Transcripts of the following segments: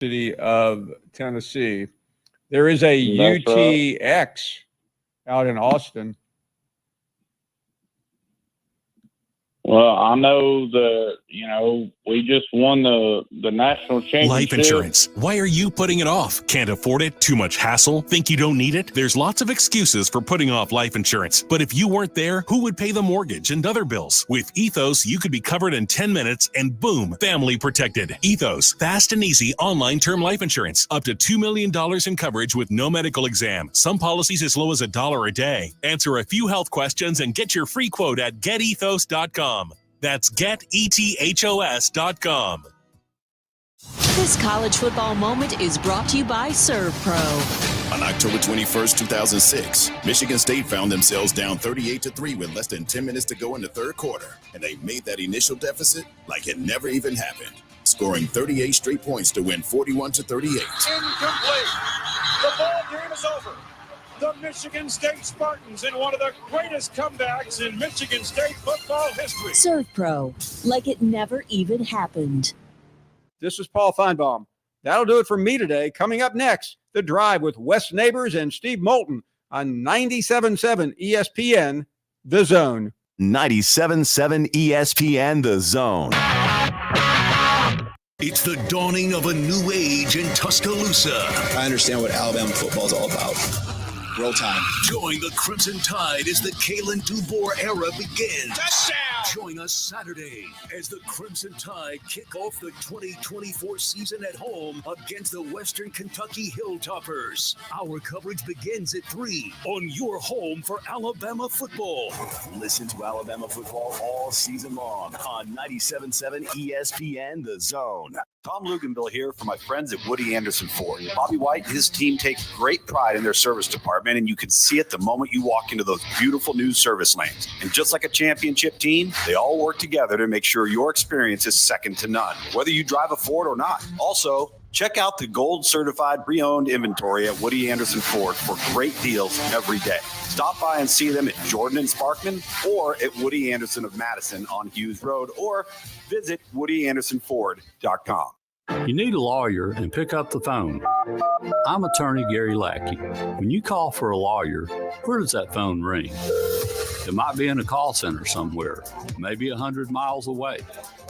City of Tennessee. There is a That's right. UTX out in Austin. Well, I know that, we just won the national championship. Life insurance. Why are you putting it off? Can't afford it? Too much hassle? Think you don't need it? There's lots of excuses for putting off life insurance. But if you weren't there, who would pay the mortgage and other bills? With Ethos, you could be covered in 10 minutes and boom, family protected. Ethos, fast and easy online term life insurance. Up to $2 million in coverage with no medical exam. Some policies as low as $1 a day. Answer a few health questions and get your free quote at getethos.com. That's getethos.com. This college football moment is brought to you by ServPro. On October 21st, 2006, Michigan State found themselves down 38-3 with less than 10 minutes to go in the third quarter, and they made that initial deficit like it never even happened, scoring 38 straight points to win 41-38. Incomplete. The ball game is over. The Michigan State Spartans in one of the greatest comebacks in Michigan State football history. ServPro, like it never even happened. This is Paul Feinbaum. That'll do it for me today. Coming up next, The Drive with Wes Neighbors and Steve Moulton on 97.7 ESPN, The Zone. 97.7 ESPN, The Zone. It's the dawning of a new age in Tuscaloosa. I understand what Alabama football is all about. Roll time. Join the Crimson Tide as the Kalen DuBois era begins. Touchdown! Join us Saturday as the Crimson Tide kick off the 2024 season at home against the Western Kentucky Hilltoppers. Our coverage begins at 3 on your home for Alabama football. Listen to Alabama football all season long on 97.7 ESPN, The Zone. Tom Luganville here for my friends at Woody Anderson Ford. Bobby White and his team take great pride in their service department, and you can see it the moment you walk into those beautiful new service lanes. And just like a championship team, they all work together to make sure your experience is second to none, whether you drive a Ford or not. Also, check out the gold certified pre-owned inventory at Woody Anderson Ford for great deals every day. Stop by and see them at Jordan and Sparkman or at Woody Anderson of Madison on Hughes Road, or visit WoodyAndersonFord.com. You need a lawyer and pick up the phone. I'm attorney Gary Lackey. When you call for a lawyer, where does that phone ring? It might be in a call center somewhere, maybe 100 miles away,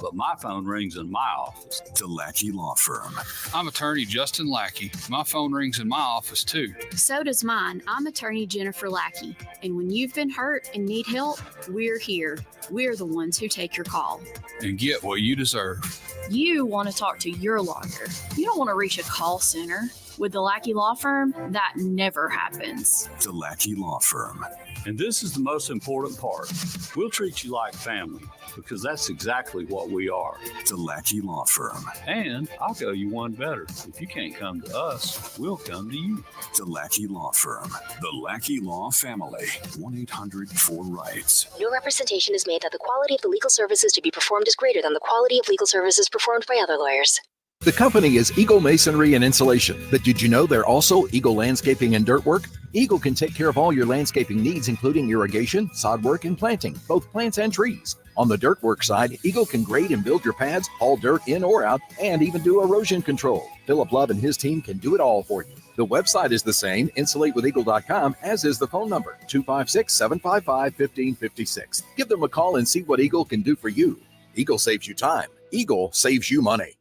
but my phone rings in my office. The Lackey Law Firm. I'm attorney Justin Lackey. My phone rings in my office too. So does mine. I'm attorney Jennifer Lackey. And when you've been hurt and need help, we're here. We're the ones who take your call. And get what you deserve. You want to talk to your lawyer. You don't want to reach a call center. With the Lackey Law Firm, that never happens. The Lackey Law Firm. And this is the most important part. We'll treat you like family, because that's exactly what we are. The Lackey Law Firm. And I'll go you one better. If you can't come to us, we'll come to you. The Lackey Law Firm. The Lackey Law Family. 1-800-4-RIGHTS. No representation is made that the quality of the legal services to be performed is greater than the quality of legal services performed by other lawyers. The company is Eagle Masonry and Insulation, but did you know they're also Eagle Landscaping and Dirt Work? Eagle can take care of all your landscaping needs, including irrigation, sod work, and planting, both plants and trees. On the dirt work side, Eagle can grade and build your pads, haul dirt in or out, and even do erosion control. Philip Love and his team can do it all for you. The website is the same, insulatewitheagle.com, as is the phone number, 256-755-1556. Give them a call and see what Eagle can do for you. Eagle saves you time. Eagle saves you money.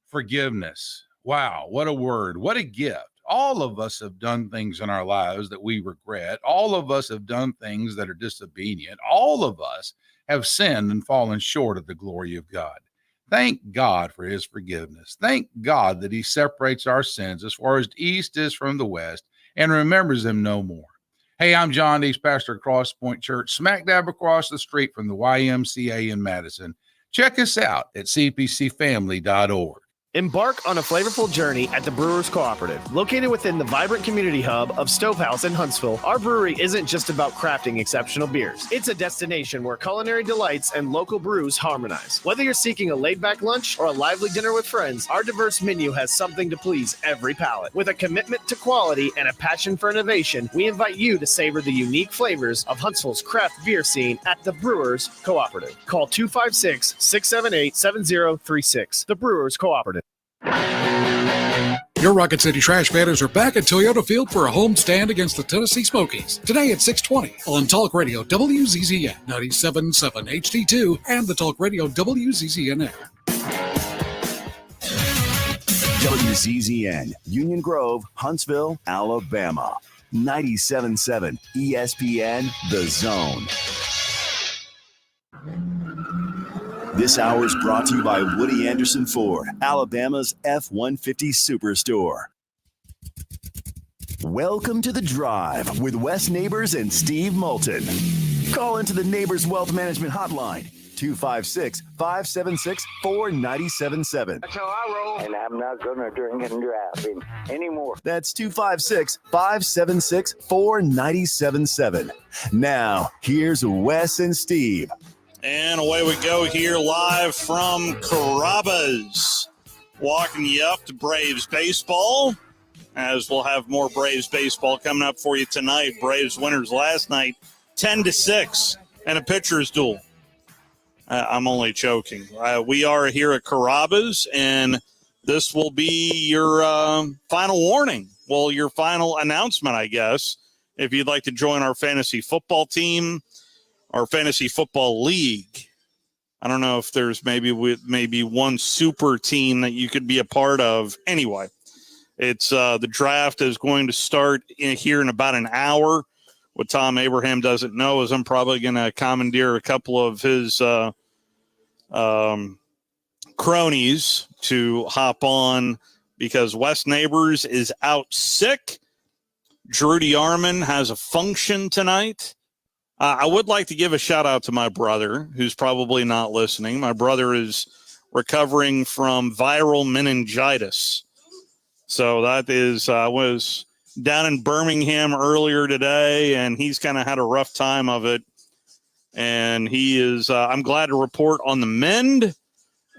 Forgiveness. Wow, what a word. What a gift. All of us have done things in our lives that we regret. All of us have done things that are disobedient. All of us have sinned and fallen short of the glory of God. Thank God for his forgiveness. Thank God that he separates our sins as far as the east is from the west and remembers them no more. Hey, I'm John Dees, pastor at Cross Point Church, smack dab across the street from the YMCA in Madison. Check us out at cpcfamily.org. Embark on a flavorful journey at the Brewers Cooperative. Located within the vibrant community hub of Stovehouse in Huntsville, our brewery isn't just about crafting exceptional beers. It's a destination where culinary delights and local brews harmonize. Whether you're seeking a laid-back lunch or a lively dinner with friends, our diverse menu has something to please every palate. With a commitment to quality and a passion for innovation, we invite you to savor the unique flavors of Huntsville's craft beer scene at the Brewers Cooperative. Call 256-678-7036. The Brewers Cooperative. Your Rocket City Trash Banners are back at Toyota Field for a home stand against the Tennessee Smokies. Today at 6:20 on Talk Radio WZZN 97.7 HD2 and the Talk Radio WZZN app. WZZN, Union Grove, Huntsville, Alabama. 97.7 ESPN, The Zone. This hour is brought to you by Woody Anderson Ford, Alabama's F-150 Superstore. Welcome to The Drive with Wes Neighbors and Steve Moulton. Call into the Neighbors Wealth Management Hotline, 256-576-4977. That's how I roll. And I'm not going to drink and drive anymore. That's 256-576-4977. Now, here's Wes and Steve. And away we go here live from Carrabba's. Walking you up to Braves baseball, as we'll have more Braves baseball coming up for you tonight. Braves winners last night, 10-6, and a pitcher's duel. I'm only joking. We are here at Carrabba's, and this will be your final warning. Well, your final announcement, I guess, if you'd like to join our fantasy football team, our fantasy football league. I don't know if there's maybe one super team that you could be a part of. Anyway, it's the draft is going to start here in about an hour. What Tom Abraham doesn't know is I'm probably going to commandeer a couple of his cronies to hop on because Wes Neighbors is out sick. Drew DeArmond has a function tonight. I would like to give a shout out to my brother, who's probably not listening. My brother is recovering from viral meningitis. So that is, I was down in Birmingham earlier today, and he's kind of had a rough time of it. And he is, I'm glad to report, on the mend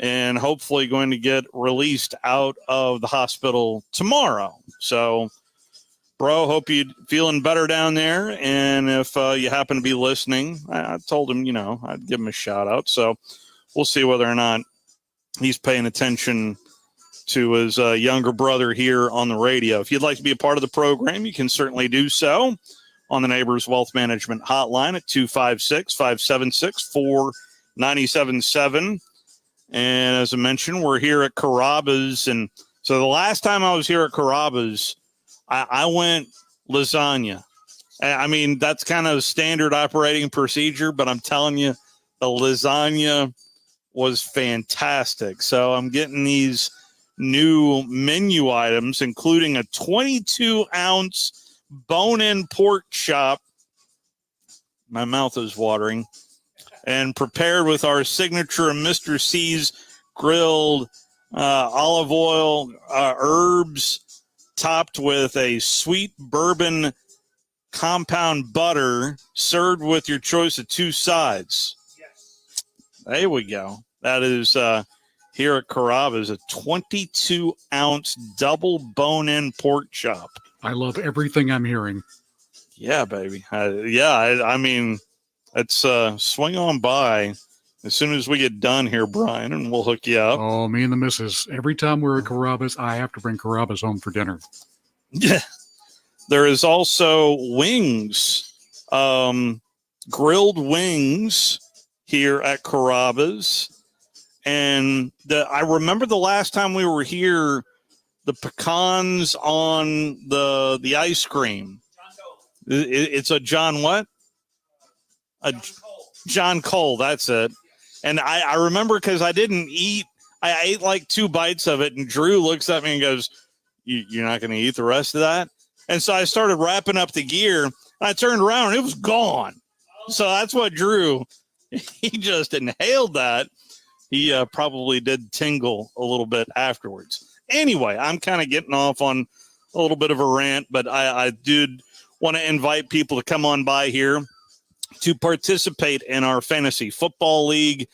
and hopefully going to get released out of the hospital tomorrow. So, bro, hope you're feeling better down there. And if you happen to be listening, I told him, I'd give him a shout out. So we'll see whether or not he's paying attention to his younger brother here on the radio. If you'd like to be a part of the program, you can certainly do so on the Neighbors Wealth Management Hotline at 256-576-4977. And as I mentioned, we're here at Carrabba's. And so the last time I was here at Carrabba's, I went lasagna. I mean, that's kind of standard operating procedure, but I'm telling you, the lasagna was fantastic. So I'm getting these new menu items, including a 22-ounce bone-in pork chop. My mouth is watering. And prepared with our signature Mr. C's grilled olive oil, herbs, topped with a sweet bourbon compound butter, served with your choice of two sides. Yes. There we go. That is here at Carrabba's, a 22-ounce double bone-in pork chop. I love everything I'm hearing. Yeah, baby. I mean, it's swing on by as soon as we get done here, Brian, and we'll hook you up. Oh, me and the missus. Every time we're at Carrabba's, I have to bring Carrabba's home for dinner. Yeah. There is also wings, grilled wings here at Carrabba's. And I remember the last time we were here, the pecans on the ice cream. It's a John what? John Cole, that's it. And I remember because I didn't eat. I ate like 2 bites of it, and Drew looks at me and goes, you're not going to eat the rest of that? And so I started wrapping up the gear, and I turned around, and it was gone. So that's what Drew, he just inhaled that. He probably did tingle a little bit afterwards. Anyway, I'm kind of getting off on a little bit of a rant, but I did want to invite people to come on by here to participate in our fantasy football league.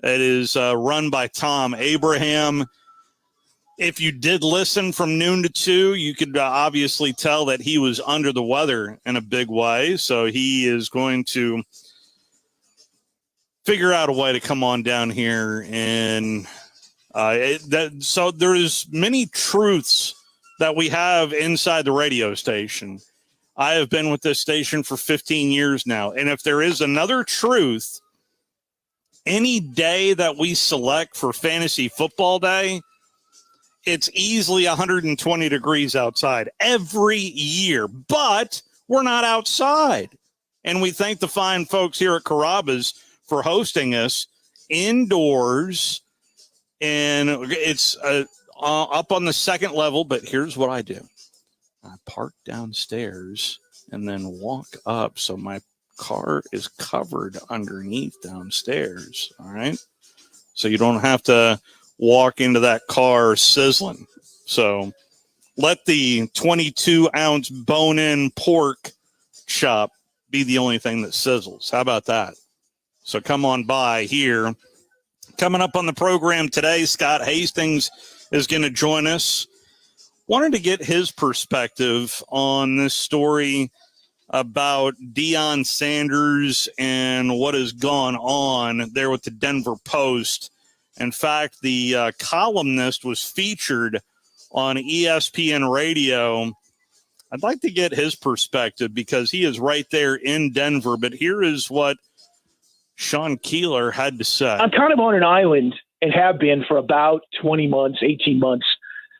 It is run by Tom Abraham. If you did listen from noon to 2, you could obviously tell that he was under the weather in a big way. So he is going to figure out a way to come on down here. And so there is many truths that we have inside the radio station. I have been with this station for 15 years now. And if there is another truth, any day that we select for fantasy football day, it's easily 120 degrees outside every year, but we're not outside. And we thank the fine folks here at Carrabba's for hosting us indoors. And it's up on the second level, but here's what I do. I park downstairs and then walk up so my car is covered underneath downstairs. All right. So you don't have to walk into that car sizzling. So let the 22-ounce bone-in pork chop be the only thing that sizzles. How about that? So come on by here. Coming up on the program today, Scott Hastings is going to join us. Wanted to get his perspective on this story about Deion Sanders and what has gone on there with the Denver Post. In fact, the columnist was featured on ESPN Radio. I'd like to get his perspective because he is right there in Denver. But here is what Sean Keeler had to say. I'm kind of on an island and have been for about 20 months, 18 months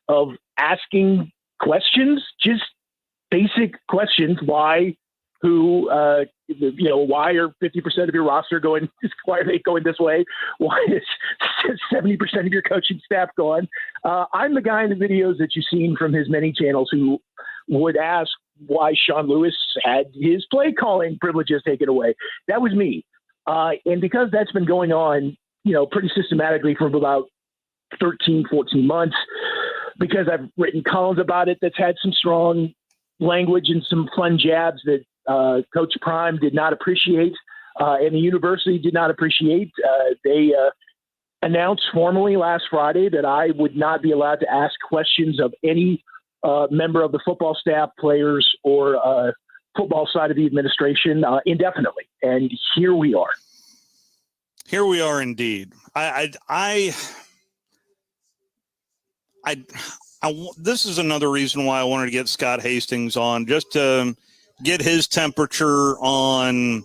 of asking questions, just basic questions. Why, who, why are 50% of your roster going, why are they going this way? Why is 70% of your coaching staff gone? I'm the guy in the videos that you've seen from his many channels who would ask why Sean Lewis had his play calling privileges taken away. That was me. And because that's been going on, pretty systematically for about 13, 14 months, because I've written columns about it that's had some strong language and some fun jabs that Coach Prime did not appreciate and the university did not appreciate. They announced formally last Friday that I would not be allowed to ask questions of any member of the football staff, players, or football side of the administration indefinitely. And here we are. Here we are indeed. This is another reason why I wanted to get Scott Hastings on, just to get his temperature on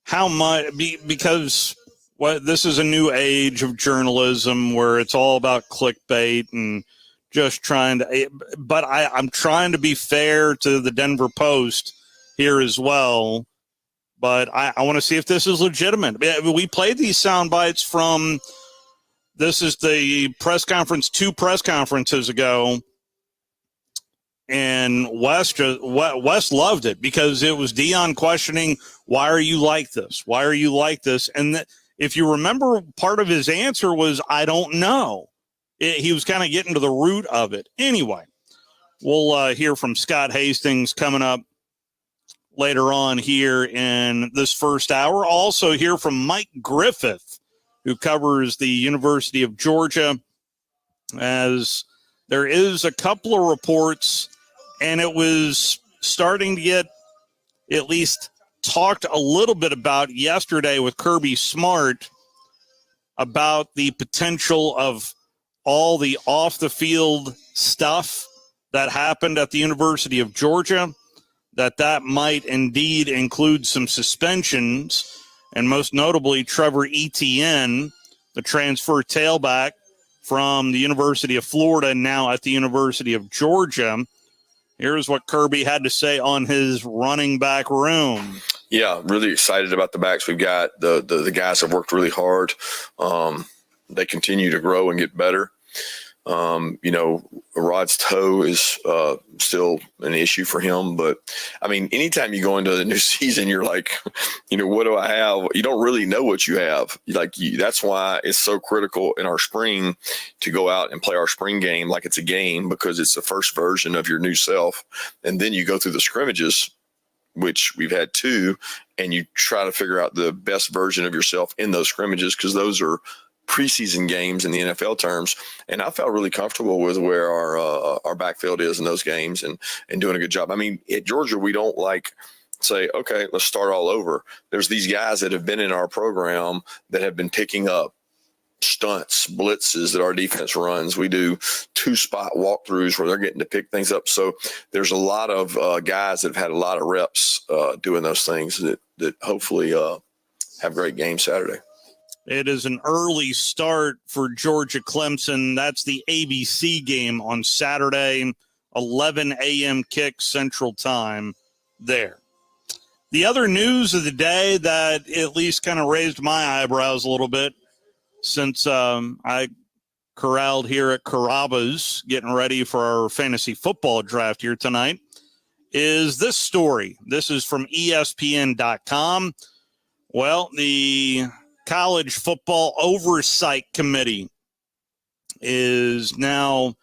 how much, because this is a new age of journalism where it's all about clickbait and just trying to, but I'm trying to be fair to the Denver Post here as well. But I want to see if this is legitimate. We played these sound bites from, this is the press conference 2 press conferences ago. And Wes loved it because it was Deion questioning, why are you like this? Why are you like this? And if you remember, part of his answer was, I don't know. He was kind of getting to the root of it. Anyway, we'll hear from Scott Hastings coming up later on here in this first hour. Also hear from Mike Griffith, who covers the University of Georgia, as there is a couple of reports, and it was starting to get at least talked a little bit about yesterday with Kirby Smart about the potential of all the off-the-field stuff that happened at the University of Georgia, that might indeed include some suspensions, and most notably Trevor Etienne, the transfer tailback from the University of Florida, now at the University of Georgia. Here's what Kirby had to say on his running back room. Yeah, really excited about the backs we've got. The guys have worked really hard. They continue to grow and get better. Rod's toe is still an issue for him. But, I mean, anytime you go into the new season, you're like, what do I have? You don't really know what you have. That's why it's so critical in our spring to go out and play our spring game like it's a game, because it's the first version of your new self. And then you go through the scrimmages, which we've had 2, and you try to figure out the best version of yourself in those scrimmages, because those are preseason games in the NFL terms. And I felt really comfortable with where our backfield is in those games and doing a good job. I mean, at Georgia, we don't say, okay, let's start all over. There's these guys that have been in our program that have been picking up stunts, blitzes that our defense runs. We do 2-spot walkthroughs where they're getting to pick things up. So there's a lot of guys that have had a lot of reps doing those things that hopefully have great games Saturday. It is an early start for Georgia Clemson. That's the ABC game on Saturday, 11 a.m. kick Central Time there. The other news of the day that at least kind of raised my eyebrows a little bit, since I corralled here at Carrabba's getting ready for our fantasy football draft here tonight, is this story. This is from ESPN.com. Well, the College Football Oversight Committee is now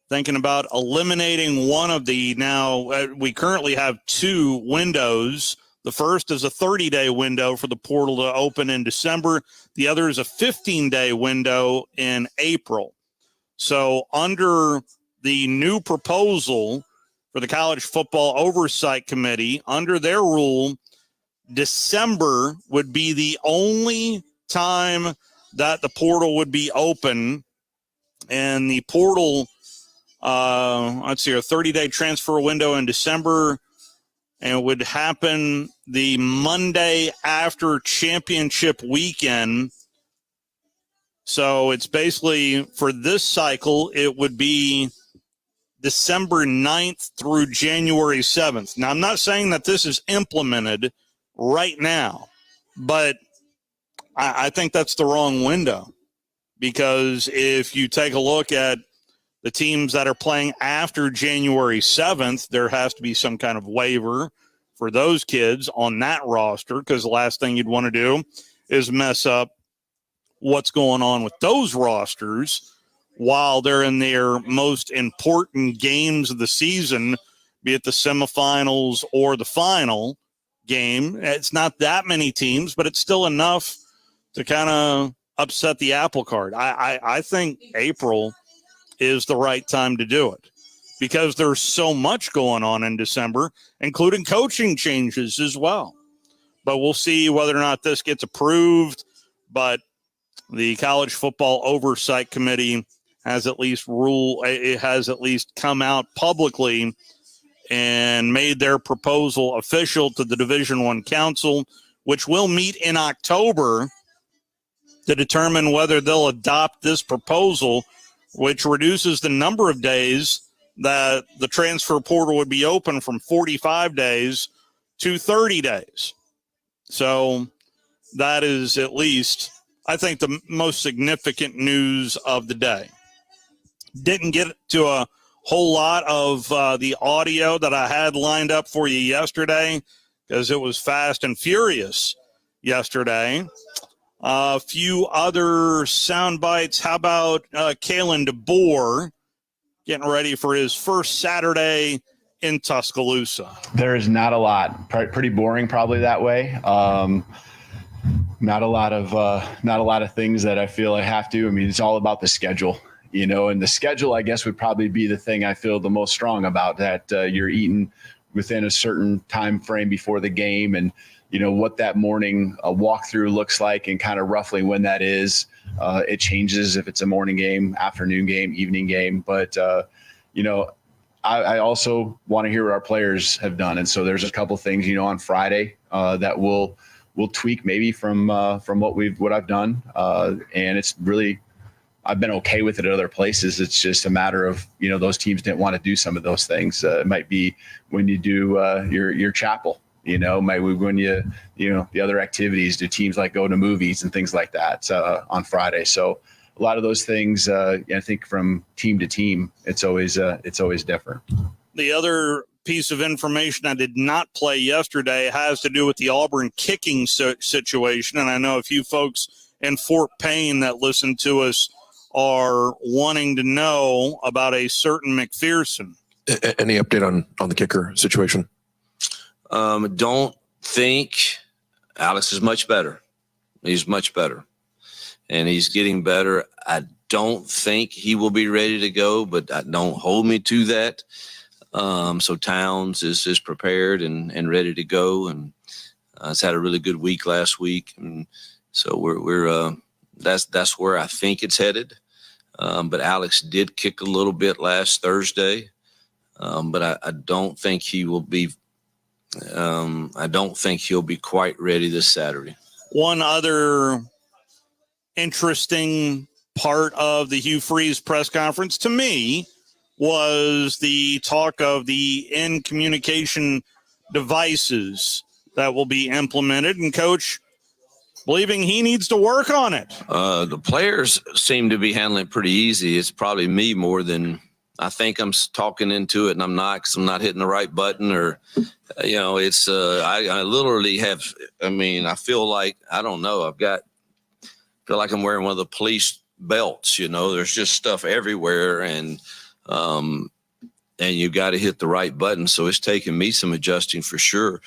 thinking about eliminating one of the we currently have 2 windows. The first is a 30-day window for the portal to open in December. The other is a 15-day window in April. So under the new proposal for the College Football Oversight Committee, under their rule, December would be the only time that the portal would be open. And the portal, let's see, a 30-day transfer window in December, and it would happen the Monday after championship weekend. So it's basically, for this cycle, it would be December 9th through January 7th. Now, I'm not saying that this is implemented right now, but I think that's the wrong window, because if you take a look at the teams that are playing after January 7th, there has to be some kind of waiver for those kids on that roster, because the last thing you'd want to do is mess up what's going on with those rosters while they're in their most important games of the season, be it the semifinals or the final game. It's not that many teams, but it's still enough to kind of upset the apple cart. I think April is the right time to do it, because there's so much going on in December, including coaching changes as well. But we'll see whether or not this gets approved. But the College Football Oversight Committee has at least come out publicly and made their proposal official to the Division I Council, which will meet in October to determine whether they'll adopt this proposal, which reduces the number of days that the transfer portal would be open from 45 days to 30 days. So that is at least, I think, the most significant news of the day. Didn't get to a whole lot of the audio that I had lined up for you yesterday, because it was fast and furious yesterday. A few other sound bites. How about Kalen DeBoer getting ready for his first Saturday in Tuscaloosa? There is not a lot. Pretty boring, probably that way. Not a lot of things that I feel I have to. I mean, it's all about the schedule, and the schedule, I guess, would probably be the thing I feel the most strong about, that you're eating within a certain time frame before the game, and what that morning walkthrough looks like, and kind of roughly when that is. It changes if it's a morning game, afternoon game, evening game. But, I also want to hear what our players have done. And so there's a couple things, on Friday that we'll tweak maybe from what I've done. And it's really, I've been okay with it at other places. It's just a matter of, those teams didn't want to do some of those things. It might be when you do your chapel. Maybe when the other activities, do teams like go to movies and things like that on Friday. So a lot of those things, I think from team to team, it's always different. The other piece of information I did not play yesterday has to do with the Auburn kicking situation. And I know a few folks in Fort Payne that listen to us are wanting to know about a certain McPherson. Any update on the kicker situation? Don't think Alex is much better. He's much better, and he's getting better. I don't think he will be ready to go, but don't hold me to that. So Towns is prepared and ready to go, and has had a really good week last week, and so we're That's where I think it's headed. But Alex did kick a little bit last Thursday. But I don't think he will be. I don't think he'll be quite ready this Saturday. One other interesting part of the Hugh Freeze press conference to me was the talk of the in communication devices that will be implemented, and Coach believing he needs to work on it. The players seem to be handling it pretty easy. It's probably me more than I think I'm talking into it, and I'm not, because I'm not hitting the right button, or it's I literally have. I mean, I feel like I don't know. Feel like I'm wearing one of the police belts. There's just stuff everywhere, and you got to hit the right button. So it's taken me some adjusting for sure.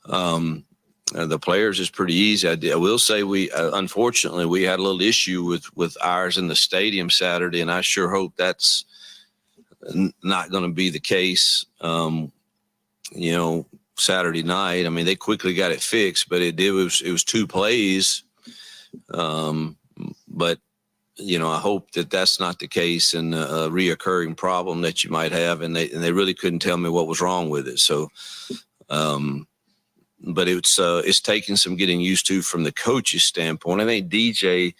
The players is pretty easy. I will say unfortunately we had a little issue with ours in the stadium Saturday, and I sure hope that's not going to be the case. Saturday night. I mean, they quickly got it fixed, but it was 2 plays. But I hope that that's not the case, and a reoccurring problem that you might have. And they really couldn't tell me what was wrong with it. So, but it's taking some getting used to from the coach's standpoint. I think DJ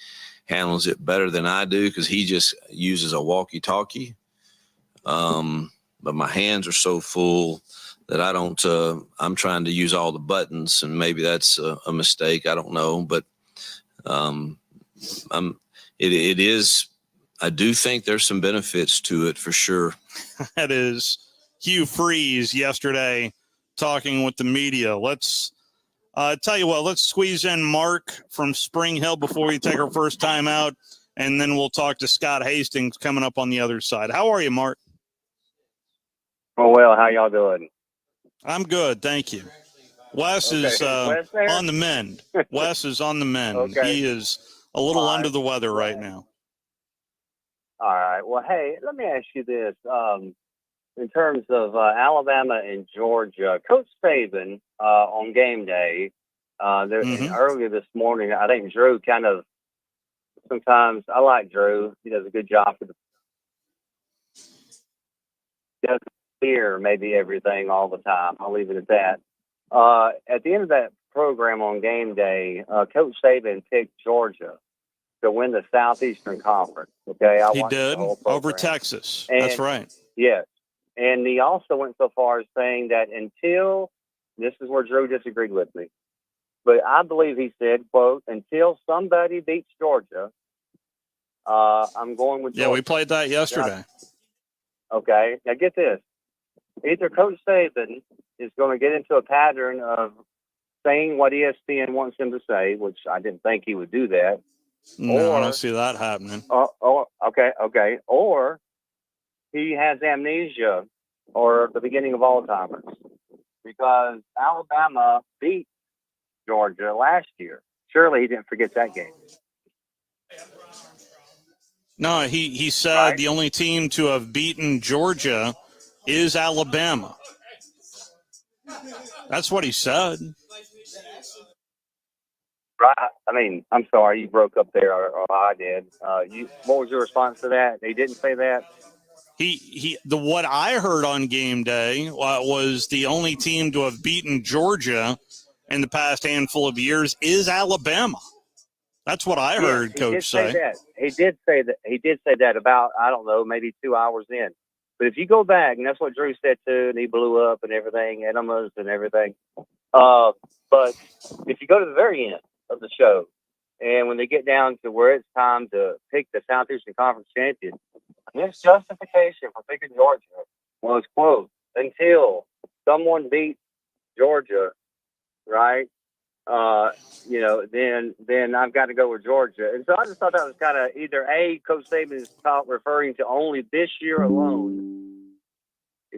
handles it better than I do, because he just uses a walkie-talkie. But my hands are so full that I don't, I'm trying to use all the buttons, and maybe that's a mistake. I don't know, but, it is, I do think there's some benefits to it for sure. That is Hugh Freeze yesterday talking with the media. Let's tell you what, let's squeeze in Mark from Spring Hill before we take our first time out, and then we'll talk to Scott Hastings coming up on the other side. How are you, Mark? Well, how y'all doing? I'm good, thank you. Wes is on the mend. Wes is on the mend. Okay. He is a little under the weather right now. All right. Well, hey, let me ask you this. In terms of Alabama and Georgia, Coach Saban on game day, and earlier this morning, I think Drew sometimes I like Drew. He does a good job for doesn't fear maybe everything all the time. I'll leave it at that. At the end of that program on game day, Coach Saban picked Georgia to win the Southeastern Conference. Okay, He did over Texas. That's right. Yes. And he also went so far as saying that this is where Drew disagreed with me, but I believe he said, quote, until somebody beats Georgia, I'm going with Georgia. Yeah, we played that yesterday. Okay, now get this. Either Coach Saban is going to get into a pattern of saying what ESPN wants him to say, which I didn't think he would do that. No, I don't see that happening. Okay. Or he has amnesia or the beginning of Alzheimer's, because Alabama beat Georgia last year. Surely he didn't forget that game. No, he said the only team to have beaten Georgia is Alabama. That's what he said. Right. I mean, I'm sorry, you broke up there, or I did. What was your response to that? He didn't say that? What I heard on game day was the only team to have beaten Georgia in the past handful of years is Alabama. That's what I heard Coach say. He did say that. He did say that about, I don't know, maybe 2 hours in. But if you go back, and that's what Drew said too, and he blew up and everything, enemas and everything. But if you go to the very end of the show, and when they get down to where it's time to pick the Southeastern Conference champion, his justification for picking Georgia was, quote, until someone beats Georgia, right? Then I've got to go with Georgia. And so I just thought that was kind of either Coach Saban is referring to only this year alone,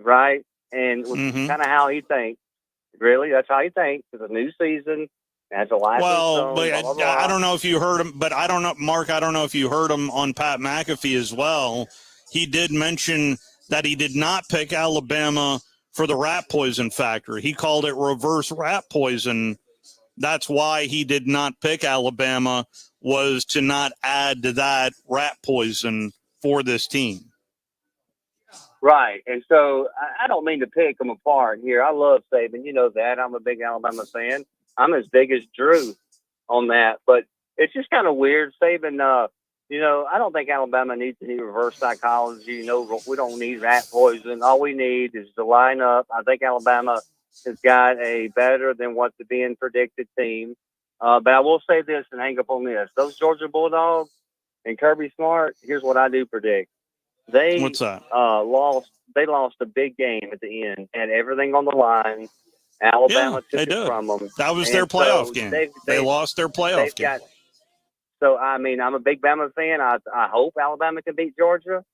right? And kind of how he thinks. Really, that's how he thinks. It's a new season. That's a life. Well, but I don't know if you heard him, but I don't know, Mark. I don't know if you heard him on Pat McAfee as well. He did mention that he did not pick Alabama for the rat poison factor. He called it reverse rat poison that's why he did not pick Alabama, was to not add to that rat poison for this team. Right. And so I don't mean to pick them apart here. I love Saban. You know that. I'm a big Alabama fan. I'm as big as Drew on that. But it's just kind of weird. Saban, I don't think Alabama needs any reverse psychology. We don't need rat poison. All we need is to line up. I think Alabama has got a better than what's being predicted team. But I will say this and hang up on this. Those Georgia Bulldogs and Kirby Smart, here's what I do predict. What's that? They lost a big game at the end, had everything on the line. Alabama took it from them. That was their playoff game. They lost their playoff game. So, I mean, I'm a big Bama fan. I hope Alabama can beat Georgia.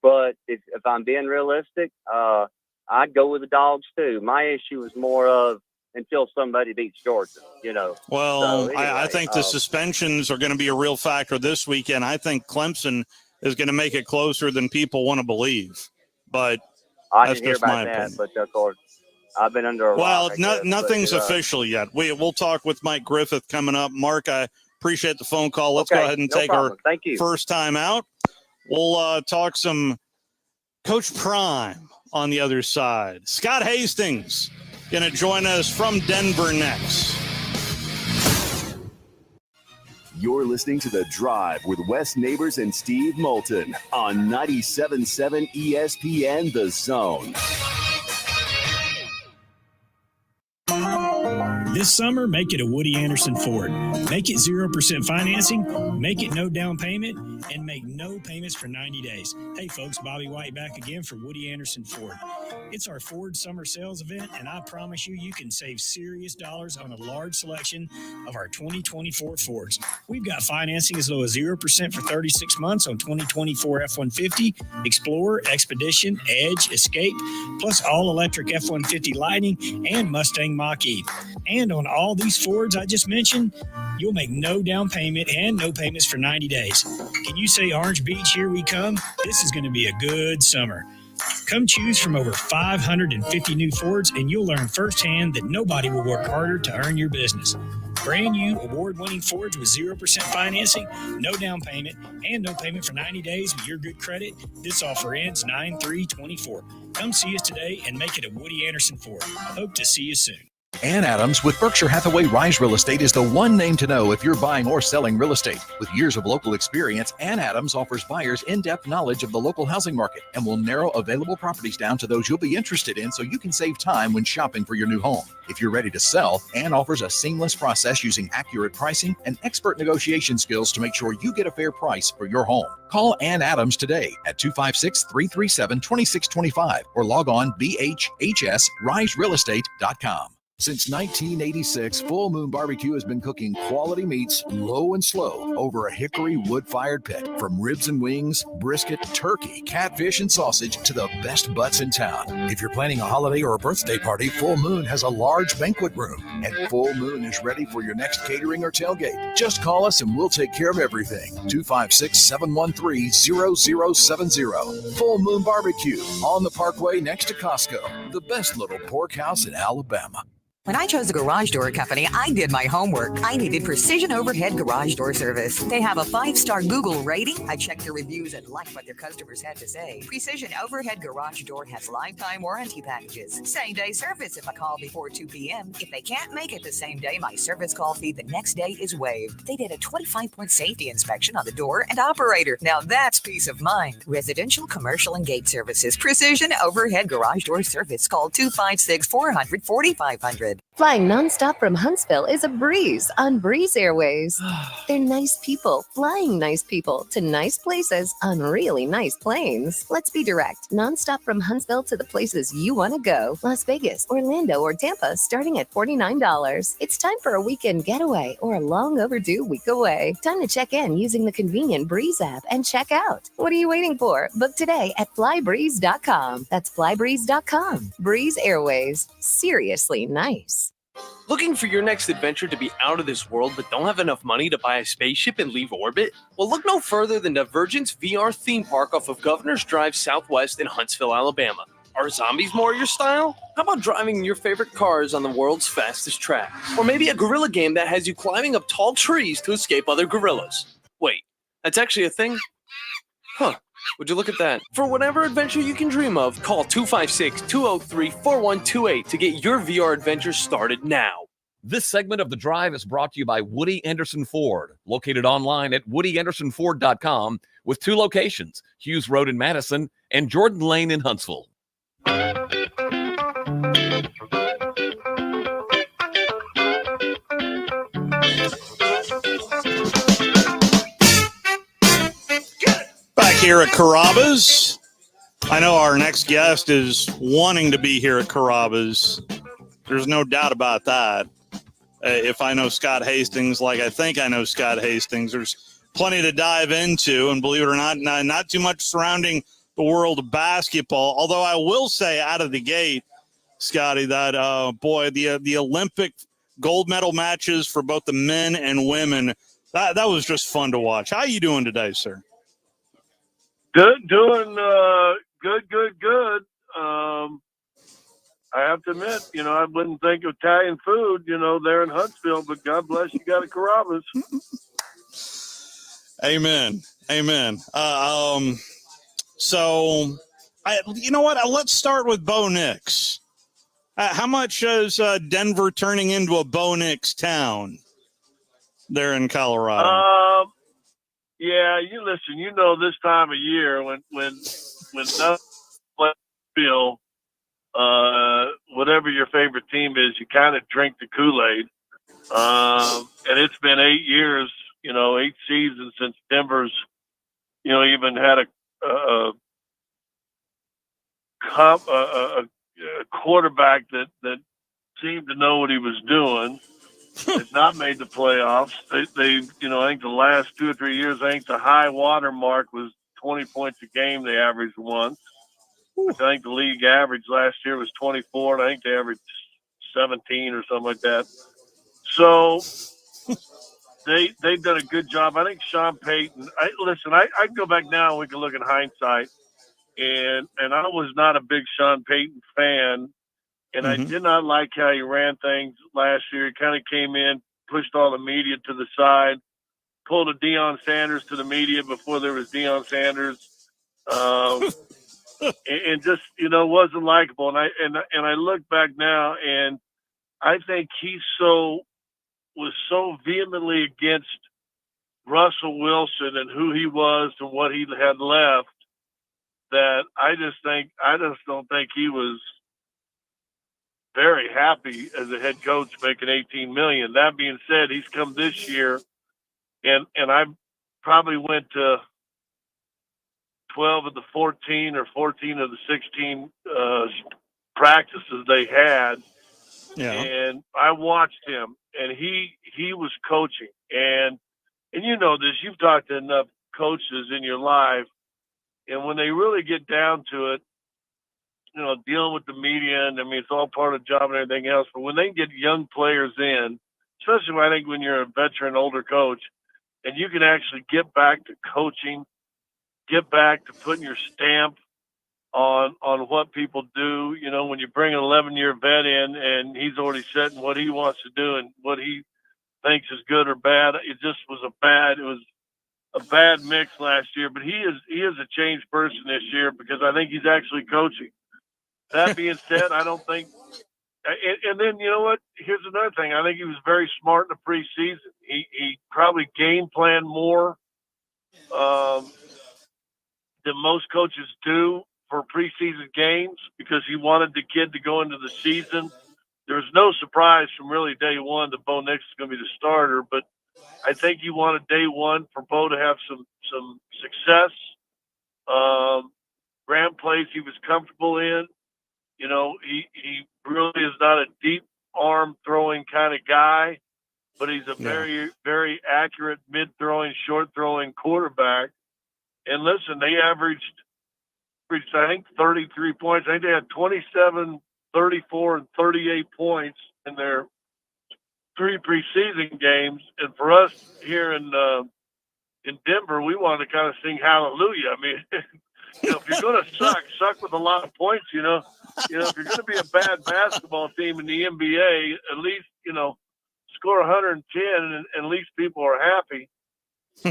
But if I'm being realistic, I'd go with the Dogs, too. My issue is more of until somebody beats Georgia, Well, So, anyway, I think the suspensions are going to be a real factor this weekend. I think Clemson is going to make it closer than people want to believe. But I that's didn't hear just about my that, opinion. but of course, I've been under a Well, rock, I guess, nothing's but, official yet. We'll talk with Mike Griffith coming up. Mark, I appreciate the phone call. Let's go ahead and take our first time out. We'll talk some Coach Prime on the other side. Scott Hastings going to join us from Denver next. You're listening to The Drive with Wes Neighbors and Steve Moulton on 97.7 ESPN The Zone. This summer, make it a Woody Anderson Ford. Make it 0% financing, make it no down payment, and make no payments for 90 days. Hey folks, Bobby White back again for Woody Anderson Ford. It's our Ford summer sales event, and I promise you can save serious dollars on a large selection of our 2024 Fords. We've got financing as low as 0% for 36 months on 2024 F-150, Explorer, Expedition, Edge, Escape, plus all-electric F-150 Lightning and Mustang Mach-E. And on all these Fords I just mentioned, you'll make no down payment and no payments for 90 days. Can you say Orange Beach, here we come? This is going to be a good summer. Come choose from over 550 new Fords, and you'll learn firsthand that nobody will work harder to earn your business. Brand new award-winning Fords with 0% financing, no down payment, and no payment for 90 days with your good credit. This offer ends 9/3/24. Come see us today and make it a Woody Anderson Ford. Hope to see you soon. Ann Adams with Berkshire Hathaway Rise Real Estate is the one name to know if you're buying or selling real estate. With years of local experience, Ann Adams offers buyers in-depth knowledge of the local housing market and will narrow available properties down to those you'll be interested in so you can save time when shopping for your new home. If you're ready to sell, Ann offers a seamless process using accurate pricing and expert negotiation skills to make sure you get a fair price for your home. Call Ann Adams today at 256-337-2625 or log on bhhsriserealestate.com. Since 1986, Full Moon Barbecue has been cooking quality meats low and slow over a hickory wood-fired pit. From ribs and wings, brisket, turkey, catfish, and sausage to the best butts in town. If you're planning a holiday or a birthday party, Full Moon has a large banquet room. And Full Moon is ready for your next catering or tailgate. Just call us and we'll take care of everything. 256-713-0070. Full Moon Barbecue on the Parkway next to Costco. The best little pork house in Alabama. When I chose a garage door company, I did my homework. I needed Precision Overhead Garage Door Service. They have a 5-star Google rating. I checked their reviews and liked what their customers had to say. Precision Overhead Garage Door has lifetime warranty packages. Same-day service if I call before 2 p.m. If they can't make it the same day, my service call fee the next day is waived. They did a 25-point safety inspection on the door and operator. Now that's peace of mind. Residential, commercial, and gate services. Precision Overhead Garage Door Service. Call 256-400-4500. Flying nonstop from Huntsville is a breeze on Breeze Airways. They're nice people flying nice people to nice places on really nice planes. Let's be direct. Nonstop from Huntsville to the places you want to go. Las Vegas, Orlando, or Tampa starting at $49. It's time for a weekend getaway or a long overdue week away. Time to check in using the convenient Breeze app and check out. What are you waiting for? Book today at flybreeze.com. That's flybreeze.com. Breeze Airways. Seriously nice. Looking for your next adventure to be out of this world but don't have enough money to buy a spaceship and leave orbit? Well, look no further than Divergence VR theme park off of Governor's Drive Southwest in Huntsville, Alabama. Are zombies more your style? How about driving your favorite cars on the world's fastest track? Or maybe a gorilla game that has you climbing up tall trees to escape other gorillas? Wait, that's actually a thing? Huh. Would you look at that? For whatever adventure you can dream of, call 256-203-4128 to get your VR adventure started now. This segment of The Drive is brought to you by Woody Anderson Ford, located online at woodyAndersonFord.com with 2 locations, Hughes Road in Madison and Jordan Lane in Huntsville. Back here at Carrabba's. I know our next guest is wanting to be here at Carrabba's. There's no doubt about that. If I know Scott Hastings like I think I know Scott Hastings, there's plenty to dive into. And believe it or not too much surrounding the world of basketball. Although I will say out of the gate, Scotty, that, the Olympic gold medal matches for both the men and women, that was just fun to watch. How are you doing today, sir? Doing good. I have to admit, I wouldn't think of Italian food, there in Huntsville, but God bless you got a Carrabba's. Amen. So, you know what? Let's start with Bo Nix. How much is Denver turning into a Bo Nix town there in Colorado? Yeah, you listen. This time of year when nothing feel, whatever your favorite team is, you kind of drink the Kool-Aid. And it's been 8 years, 8 seasons since Denver's, even had a quarterback that seemed to know what he was doing. Has not made the playoffs. They I think the last 2 or 3 years, I think the high water mark was 20 points a game they averaged once. I think the league average last year was 24, and I think they averaged 17 or something like that. So they've done a good job. I think Sean Payton. I can go back now and we can look at hindsight. And I was not a big Sean Payton fan. And I did not like how he ran things last year. He kind of came in, pushed all the media to the side, pulled a Deion Sanders to the media before there was Deion Sanders, and just wasn't likable. And I look back now, and I think he was so vehemently against Russell Wilson and who he was and what he had left that I just don't think he was very happy as a head coach making $18 million. That being said, he's come this year, and I probably went to 12 of the 14 or 14 of the 16 practices they had. Yeah. And I watched him, and he was coaching. And you know this, you've talked to enough coaches in your life, and when they really get down to it, dealing with the media, and it's all part of the job and everything else. But when they get young players in, especially when you're a veteran, older coach, and you can actually get back to coaching, get back to putting your stamp on what people do. When you bring an 11-year vet in and he's already setting what he wants to do and what he thinks is good or bad, it was a bad mix last year. But he is a changed person this year because I think he's actually coaching. That being said, I don't think – and then, you know what? Here's another thing. I think he was very smart in the preseason. He probably game planned more than most coaches do for preseason games because he wanted the kid to go into the season. There was no surprise from really day one that Bo Nix is going to be the starter, but I think he wanted day one for Bo to have some success. Grand plays he was comfortable in. He really is not a deep arm throwing kind of guy, but he's a very, very accurate mid throwing, short throwing quarterback. And listen, they averaged, I think, 33 points. I think they had 27, 34, and 38 points in their 3 preseason games. And for us here in Denver, we wanted to kind of sing hallelujah. if you're going to suck with a lot of points. If you're going to be a bad basketball team in the NBA, at least score 110, and at least people are happy.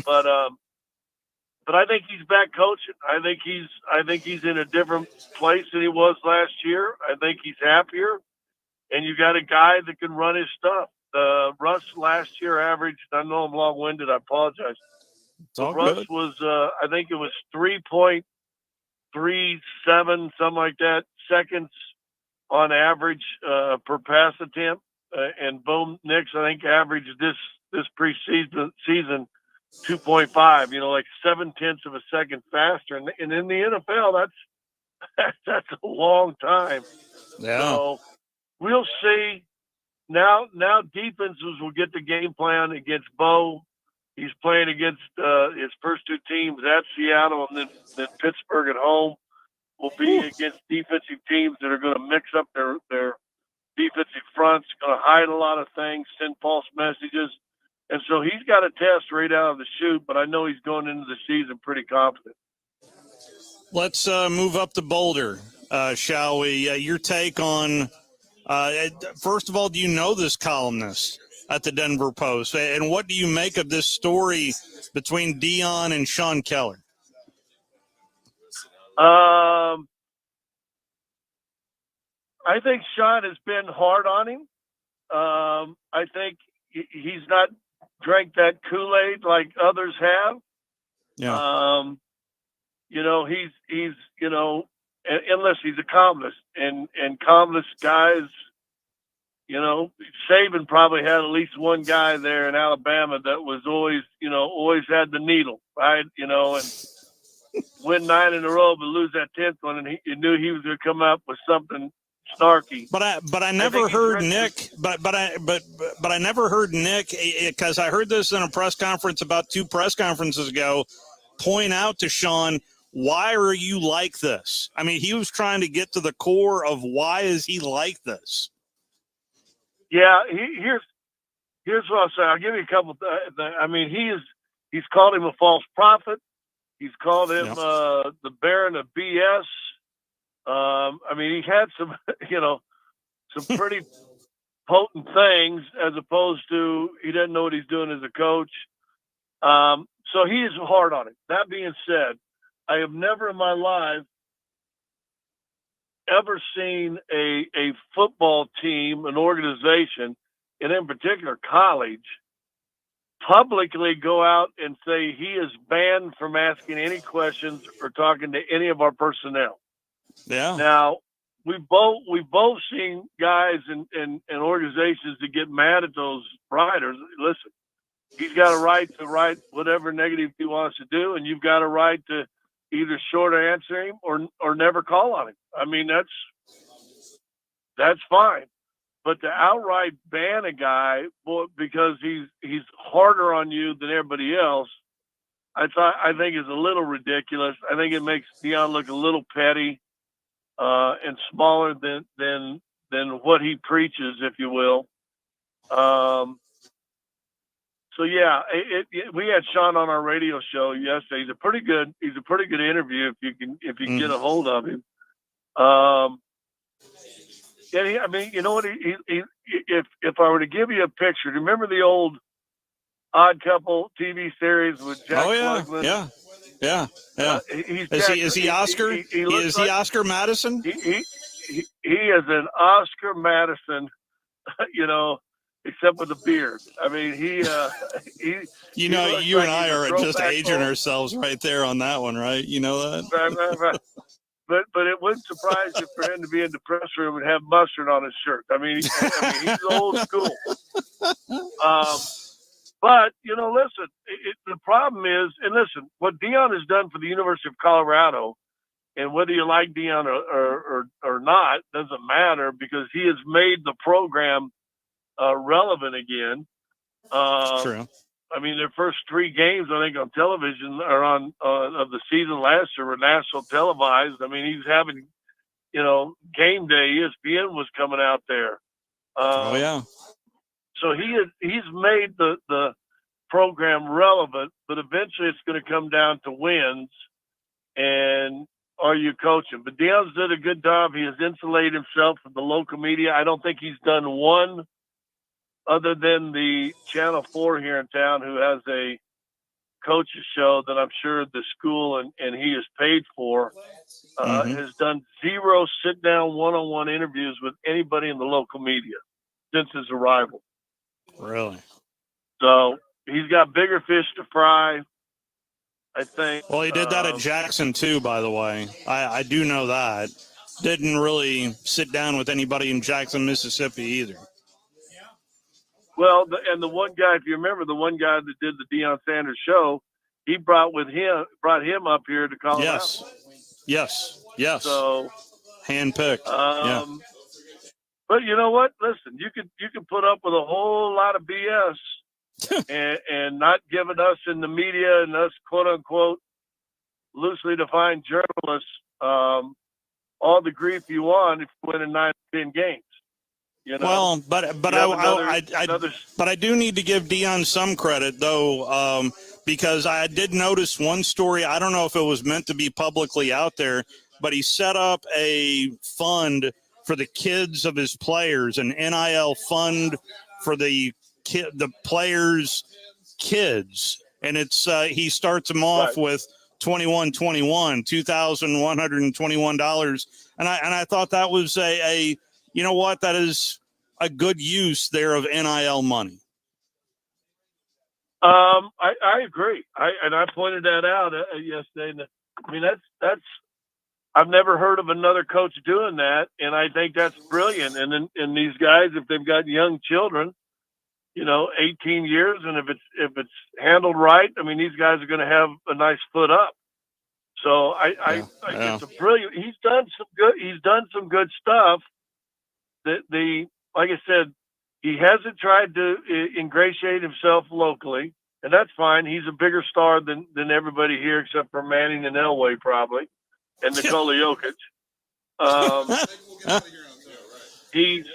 But I think he's back coaching. I think he's in a different place than he was last year. I think he's happier, and you got a guy that can run his stuff. Russ last year averaged, I know I'm long-winded, I apologize. all Russ good. was, I think it was 3.37, something like that, seconds on average per pass attempt. And Bo Nix, I think, averaged this preseason 2.5, like 0.7 of a second faster. And in the NFL, that's a long time. Yeah. So we'll see. Now defenses will get the game plan against Bo. He's playing against his first two teams at Seattle, and then Pittsburgh at home will be against defensive teams that are going to mix up their defensive fronts, going to hide a lot of things, send false messages. And so he's got a test right out of the chute, but I know he's going into the season pretty confident. Let's move up to Boulder, shall we? Your take on, first of all, do you know this columnist at the Denver Post? And what do you make of this story between Dion and Sean Keller? I think Sean has been hard on him. I think he's not drank that Kool-Aid like others have. Yeah. He's unless he's a columnist, and columnist guys, Saban probably had at least one guy there in Alabama that was always had the needle, right? And win 9 in a row, but lose that 10th one, and you knew he was going to come up with something snarky. But I never heard Nick. But I never heard Nick, because I heard this in a press conference about 2 press conferences ago, point out to Sean, why are you like this? I mean, he was trying to get to the core of why is he like this. Yeah, here's what I'll say. I'll give you a couple. He's called him a false prophet. He's called him the Baron of BS. He had some, some pretty potent things, as opposed to he doesn't know what he's doing as a coach. So he is hard on it. That being said, I have never in my life ever seen a football team, an organization, and in particular college, publicly go out and say he is banned from asking any questions or talking to any of our personnel. Yeah. Now, we've both seen guys and organizations that get mad at those writers. Listen, he's got a right to write whatever negative he wants to do, and you've got a right to either short answer him or never call on him. I mean, that's fine. But to outright ban a guy because he's harder on you than everybody else, I think is a little ridiculous. I think it makes Dion look a little petty and smaller than what he preaches, if you will. So yeah, we had Sean on our radio show yesterday. He's a pretty good interview if you can get a hold of him. And you know what? If I were to give you a picture, do you remember the old Odd Couple TV series with Jack Klugman? Yeah. Is he Oscar? Is he Oscar Madison? He is an Oscar Madison, except with a beard. I mean, he you and I are just aging ourselves right there on that one, right? You know that? Right. But it wouldn't surprise you for him to be in the press room and have mustard on his shirt. I mean he's old school. But, listen, the problem is, and listen, what Dion has done for the University of Colorado, and whether you like Dion or not, doesn't matter, because he has made the program relevant again. True. I mean, their first 3 games, I think, on television or on of the season last year were national televised. I mean, he's having, game day. ESPN was coming out there. Oh yeah. So he's made the program relevant, but eventually it's going to come down to wins. and are you coaching? But Deion's did a good job. He has insulated himself from the local media. I don't think he's done one other than the Channel 4 here in town, who has a coaches show that I'm sure the school and he is paid for, has done 0 sit-down one-on-one interviews with anybody in the local media since his arrival. Really? So he's got bigger fish to fry, I think. Well, he did that at Jackson too, by the way. I do know that. Didn't really sit down with anybody in Jackson, Mississippi either. Well, the one guy, if you remember, the one guy that did the Deion Sanders show, he brought him up here to Colorado. Yes. So handpicked. Yeah. But you know what? Listen, you can put up with a whole lot of BS and not giving us in the media and us quote unquote loosely defined journalists all the grief you want if you win in 9 or 10 games. You know? Well, but I do need to give Deion some credit though, because I did notice one story. I don't know if it was meant to be publicly out there, but he set up a fund for the kids of his players, an NIL fund for the players' kids, and it's he starts them off with $2,121, and I thought that was a you know what, that is a good use there of NIL money. I agree. I pointed that out yesterday. I mean, that's I've never heard of another coach doing that, and I think that's brilliant. And these guys, if they've got young children, 18 years, and if it's handled right, I mean, these guys are going to have a nice foot up. So I it's a brilliant. He's done some good stuff. Like I said, he hasn't tried to ingratiate himself locally, and that's fine. He's a bigger star than everybody here, except for Manning and Elway probably, and Nikola Jokic. He's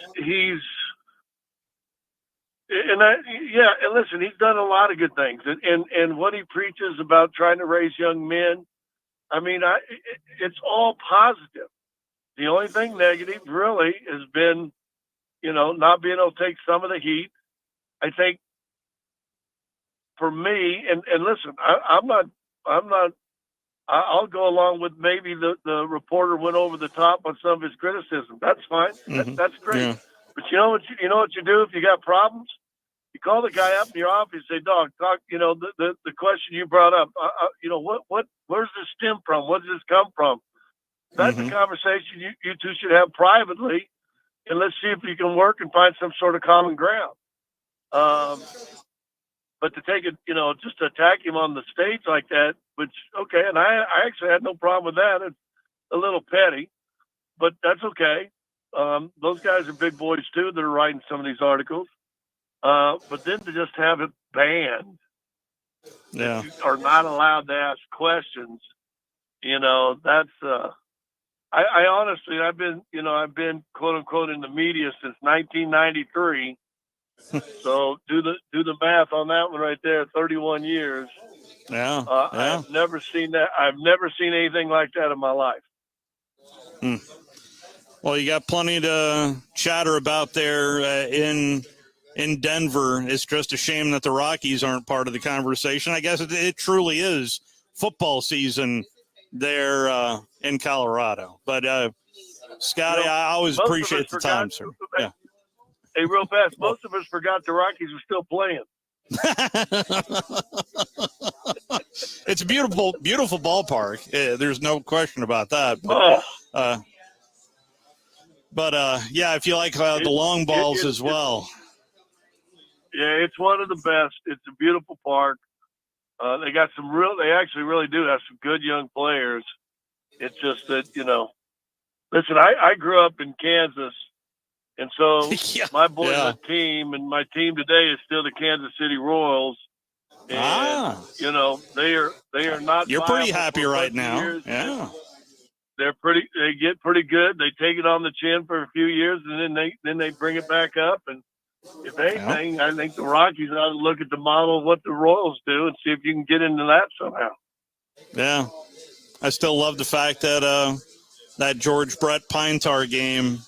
and listen, he's done a lot of good things, and what he preaches about trying to raise young men, I mean, it's all positive. The only thing negative really has been, not being able to take some of the heat. I think for me, and listen, I'll go along with maybe the reporter went over the top on some of his criticism. That's fine. That's great. Yeah. But you know what you do if you got problems? You call the guy up in your office and say, "Dog, talk. The question you brought up. Where's this stem from? Where does this come from?" That's a conversation you two should have privately, and let's see if you can work and find some sort of common ground. But to take it, just to attack him on the stage like that, which, okay, and I actually had no problem with that. It's a little petty, but that's okay. Those guys are big boys too that are writing some of these articles. But then to just have it banned, that you are not allowed to ask questions, that's, I honestly, I've been quote unquote in the media since 1993. So do the math on that one right there. 31 years. Yeah. I've never seen that. I've never seen anything like that in my life. Well, you got plenty to chatter about there in Denver. It's just a shame that the Rockies aren't part of the conversation. I guess it truly is football season there in Colorado. But Scotty, I always appreciate the time, sir. Yeah. Hey, real fast, most of us forgot the Rockies were still playing. It's a beautiful ballpark. There's no question about that. But if you like the long balls as well. Yeah, it's one of the best. It's a beautiful park. They got they actually really do have some good young players. It's just that, listen, I grew up in Kansas. And so my boyhood team and my team today is still the Kansas City Royals. And, they are not. You're pretty happy right now. Years. Yeah. They get pretty good. They take it on the chin for a few years and then they bring it back up. And if anything, I think the Rockies ought to look at the model of what the Royals do and see if you can get into that somehow. Yeah. I still love the fact that that George Brett Pine Tar game.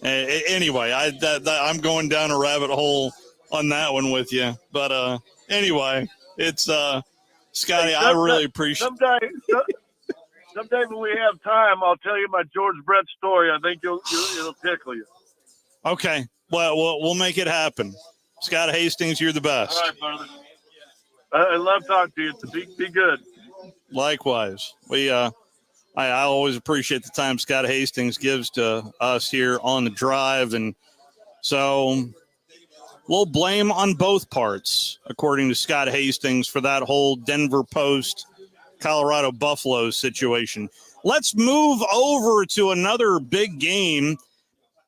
Anyway, I'm going down a rabbit hole on that one with you. But anyway, it's Scotty. Hey, I really appreciate. Someday when we have time, I'll tell you my George Brett story. I think it'll tickle you. Okay, well, we'll make it happen. Scott Hastings, you're the best. All right, brother. I love talking to you. Be good. Likewise, I always appreciate the time Scott Hastings gives to us here on the drive, and so we'll blame on both parts, according to Scott Hastings, for that whole Denver Post Colorado Buffaloes situation. Let's move over to another big game,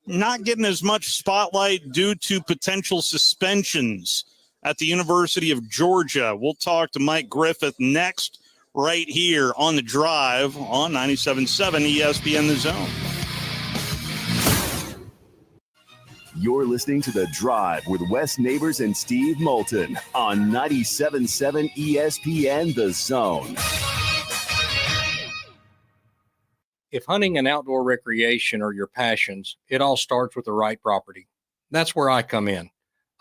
not getting as much spotlight due to potential suspensions at the University of Georgia. We'll talk to Mike Griffith next, right here on the drive on 97.7 ESPN The Zone. You're listening to The Drive with Wes Neighbors and Steve Moulton on 97.7 ESPN The Zone. If hunting and outdoor recreation are your passions, it all starts with the right property. That's where I come in.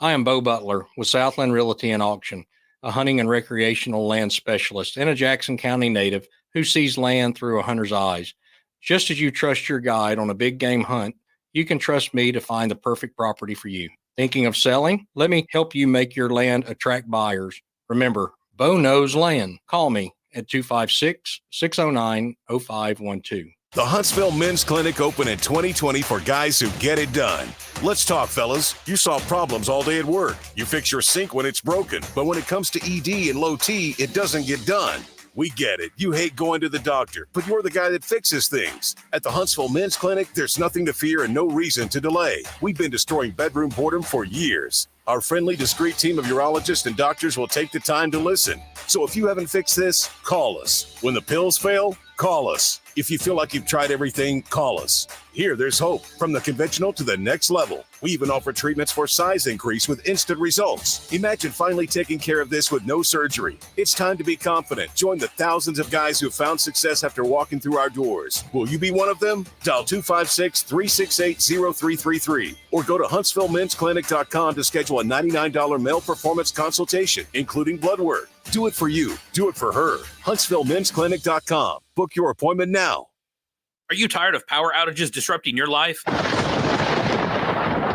I am Bo Butler with Southland Realty and Auction, a hunting and recreational land specialist and a Jackson County native who sees land through a hunter's eyes. Just as you trust your guide on a big game hunt, you can trust me to find the perfect property for you. Thinking of selling? Let me help you make your land attract buyers. Remember, Bo knows land. Call me at 256-609-0512. The Huntsville Men's Clinic opened in 2020 for guys who get it done. Let's talk, fellas. You solve problems all day at work. You fix your sink when it's broken. But when it comes to ED and low T, it doesn't get done. We get it. You hate going to the doctor, but you're the guy that fixes things. At the Huntsville Men's Clinic, there's nothing to fear and no reason to delay. We've been destroying bedroom boredom for years. Our friendly, discreet team of urologists and doctors will take the time to listen. So if you haven't fixed this, call us. When the pills fail, call us. If you feel like you've tried everything, call us. Here, there's hope. From the conventional to the next level. We even offer treatments for size increase with instant results. Imagine finally taking care of this with no surgery. It's time to be confident. Join the thousands of guys who found success after walking through our doors. Will you be one of them? Dial 256-368-0333 or go to HuntsvilleMen'sClinic.com to schedule a $99 male performance consultation, including blood work. Do it for you. Do it for her. HuntsvilleMen'sClinic.com. Book your appointment now. Are you tired of power outages disrupting your life?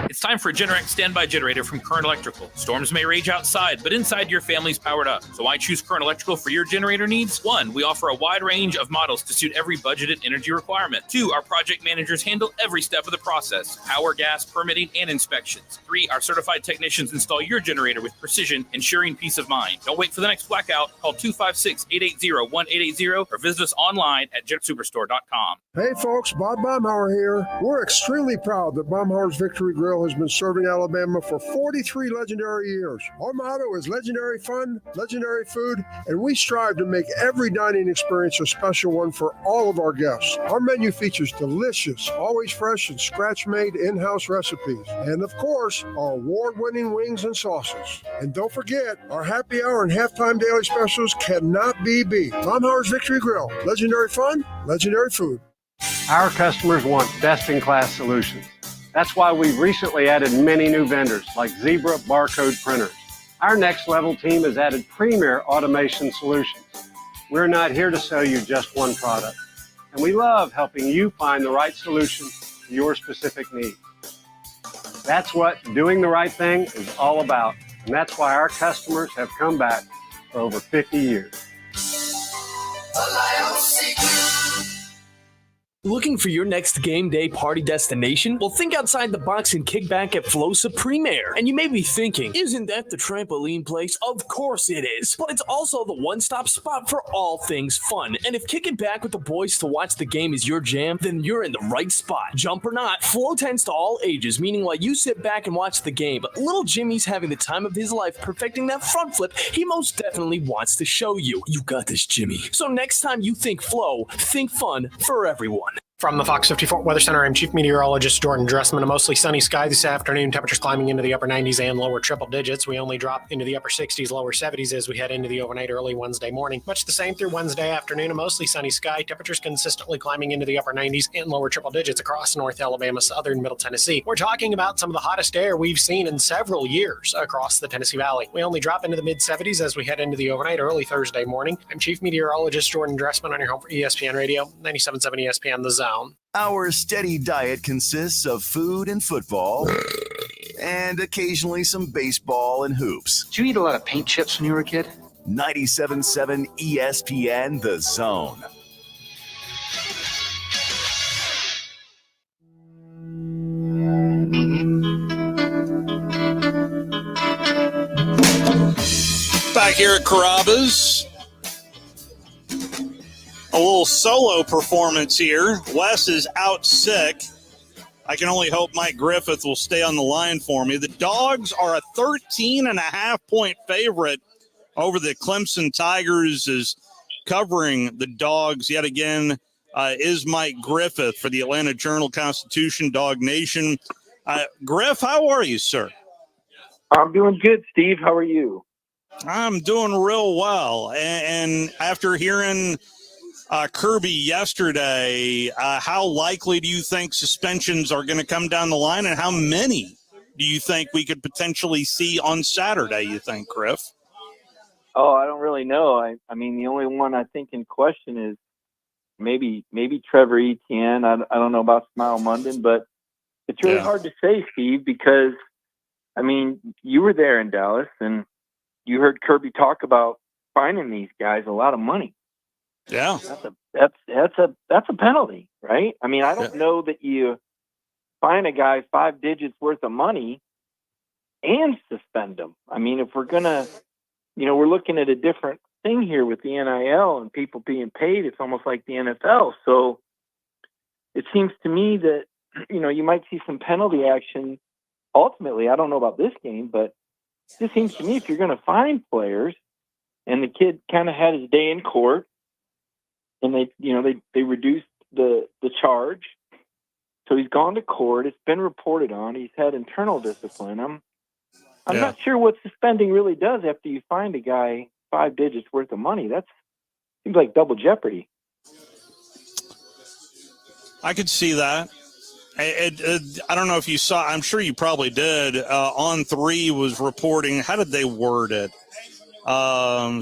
It's time for a Generac standby generator from Current Electrical. Storms may rage outside, but inside your family's powered up. So why choose Current Electrical for your generator needs? 1, we offer a wide range of models to suit every budgeted energy requirement. 2, our project managers handle every step of the process: power, gas, permitting, and inspections. 3, our certified technicians install your generator with precision, ensuring peace of mind. Don't wait for the next blackout. Call 256-880-1880 or visit us online at jetsuperstore.com. Hey folks, Bob Baumhauer here. We're extremely proud that Baumhauer's Victory Grill has been serving Alabama for 43 legendary years. Our motto is legendary fun, legendary food, and we strive to make every dining experience a special one for all of our guests. Our menu features delicious, always fresh and scratch-made in-house recipes. And of course, our award-winning wings and sauces. And don't forget, our happy hour and halftime daily specials cannot be beat. Baumhauer's Victory Grill, legendary fun, legendary food. Our customers want best-in-class solutions. That's why we've recently added many new vendors like Zebra barcode printers. Our next level team has added premier automation solutions. We're not here to sell you just one product, and we love helping you find the right solution to your specific need. That's what doing the right thing is all about, and that's why our customers have come back for over 50 years. Looking for your next game day party destination? Well, think outside the box and kick back at Flosa Premier. And you may be thinking, isn't that the trampoline place? Of course it is. But it's also the one-stop spot for all things fun. And if kicking back with the boys to watch the game is your jam, then you're in the right spot. Jump or not, Flo tends to all ages, meaning while you sit back and watch the game, but little Jimmy's having the time of his life perfecting that front flip he most definitely wants to show you. You got this, Jimmy. So next time you think Flo, think fun for everyone. From the Fox 54 Weather Center, I'm Chief Meteorologist Jordan Dressman. A mostly sunny sky this afternoon. Temperatures climbing into the upper 90s and lower triple digits. We only drop into the upper 60s, lower 70s as we head into the overnight early Wednesday morning. Much the same through Wednesday afternoon. A mostly sunny sky. Temperatures consistently climbing into the upper 90s and lower triple digits across North Alabama, southern Middle Tennessee. We're talking about some of the hottest air we've seen in several years across the Tennessee Valley. We only drop into the mid 70s as we head into the overnight early Thursday morning. I'm Chief Meteorologist Jordan Dressman on your home for ESPN Radio, 97.7 ESPN The Zone. Our steady diet consists of food and football, and occasionally some baseball and hoops. Did you eat a lot of paint chips when you were a kid? 97.7 ESPN The Zone. Back here at Carrabba's. A little solo performance here. Wes is out sick. I can only hope Mike Griffith will stay on the line for me. The Dogs are a 13.5-point favorite over the Clemson Tigers. Is covering the Dogs yet again is Mike Griffith for the Atlanta Journal-Constitution, Dog Nation. Griff, how are you, sir? I'm doing good, Steve. How are you? I'm doing real well. And after hearing Kirby yesterday, how likely do you think suspensions are going to come down the line, and how many do you think we could potentially see on Saturday, you think, Griff? Oh, I don't really know. I mean, the only one I think in question is maybe Trevor Etienne. I don't know about Smile Munden, but it's really hard to say, Steve, because, I mean, you were there in Dallas, and you heard Kirby talk about finding these guys a lot of money. Yeah, that's a penalty, right? I mean, I don't know that you fine a guy 5 digits worth of money and suspend him. I mean, if we're gonna, we're looking at a different thing here with the NIL and people being paid. It's almost like the NFL. So it seems to me that you might see some penalty action. Ultimately, I don't know about this game, but it just seems to me if you're going to fine players, and the kid kind of had his day in court. And they reduced the charge. So he's gone to court. It's been reported on. He's had internal discipline. I'm not sure what suspending really does after you find a guy 5 digits worth of money. That seems like double jeopardy. I could see that. I don't know if you saw. I'm sure you probably did. On3 was reporting. How did they word it?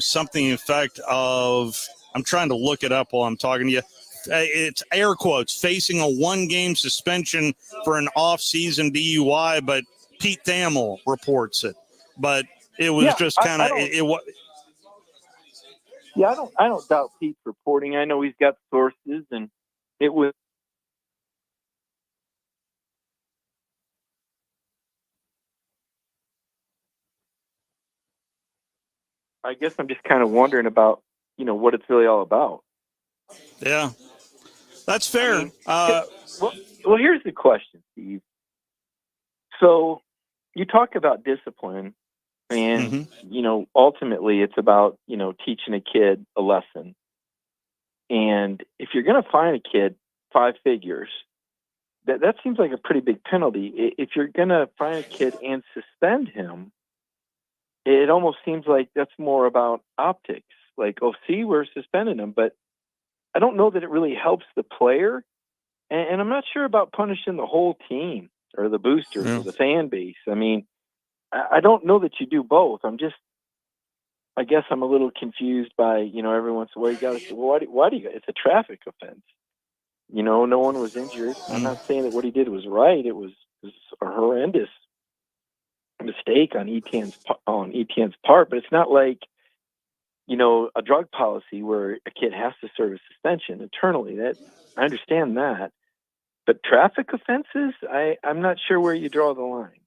Something in effect of. I'm trying to look it up while I'm talking to you. It's air quotes, facing a 1-game suspension for an off-season DUI, but Pete Thamel reports it. But it was just kind of Yeah, I don't doubt Pete's reporting. I know he's got sources, and it was. I guess I'm just kind of wondering about, what it's really all about. Yeah, that's fair. Well, here's the question, Steve. So you talk about discipline, and, ultimately it's about, teaching a kid a lesson. And if you're going to fine a kid 5 figures, that seems like a pretty big penalty. If you're going to fine a kid and suspend him, it almost seems like that's more about optics. Like, oh, see, we're suspending him. But I don't know that it really helps the player. And I'm not sure about punishing the whole team or the boosters or the fan base. I mean, I don't know that you do both. I guess I'm a little confused by, every once in a while you got to say, well, why do you, it's a traffic offense. No one was injured. I'm not saying that what he did was right. It was a horrendous mistake on Etienne's part, but it's not like, a drug policy where a kid has to serve a suspension internally. That I understand that, but traffic offenses, I'm not sure where you draw the line.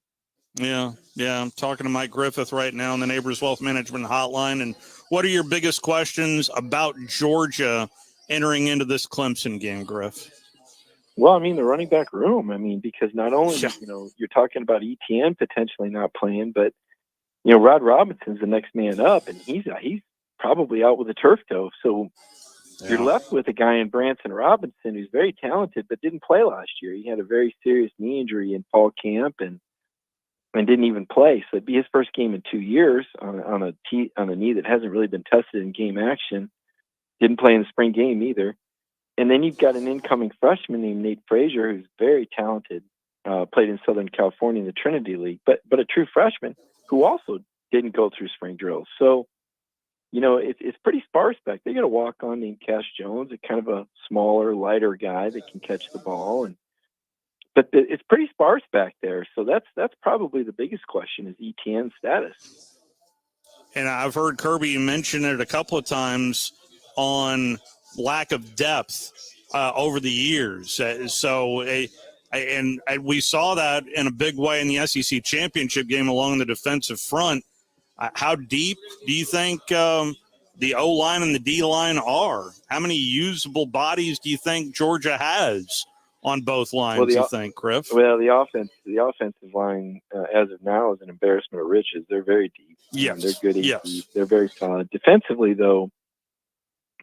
Yeah. I'm talking to Mike Griffith right now on the Neighbors Wealth Management Hotline. And what are your biggest questions about Georgia entering into this Clemson game, Griff? Well, I mean, the running back room. I mean, because not only, you're talking about Etienne potentially not playing, but, Rod Robinson's the next man up, and he's probably out with a turf toe. So You're left with a guy in Branson Robinson who's very talented but didn't play last year. He had a very serious knee injury in fall camp and didn't even play. So it'd be his first game in 2 years on a knee that hasn't really been tested in game action. Didn't play in the spring game either. And then you've got an incoming freshman named Nate Frazier who's very talented, played in Southern California in the Trinity League, but a true freshman who also didn't go through spring drills. So, it's pretty sparse back. They got a walk-on named Cash Jones, a kind of a smaller, lighter guy that can catch the ball, but it's pretty sparse back there. So that's probably the biggest question is ETN's status. And I've heard Kirby mention it a couple of times on lack of depth over the years. And we saw that in a big way in the SEC championship game along the defensive front. How deep do you think the O-line and the D-line are? How many usable bodies do you think Georgia has on both lines, you think, Griff? Well, the offensive line as of now is an embarrassment of riches. They're very deep. Yes. They're good. Yes. They're very solid. Defensively, though,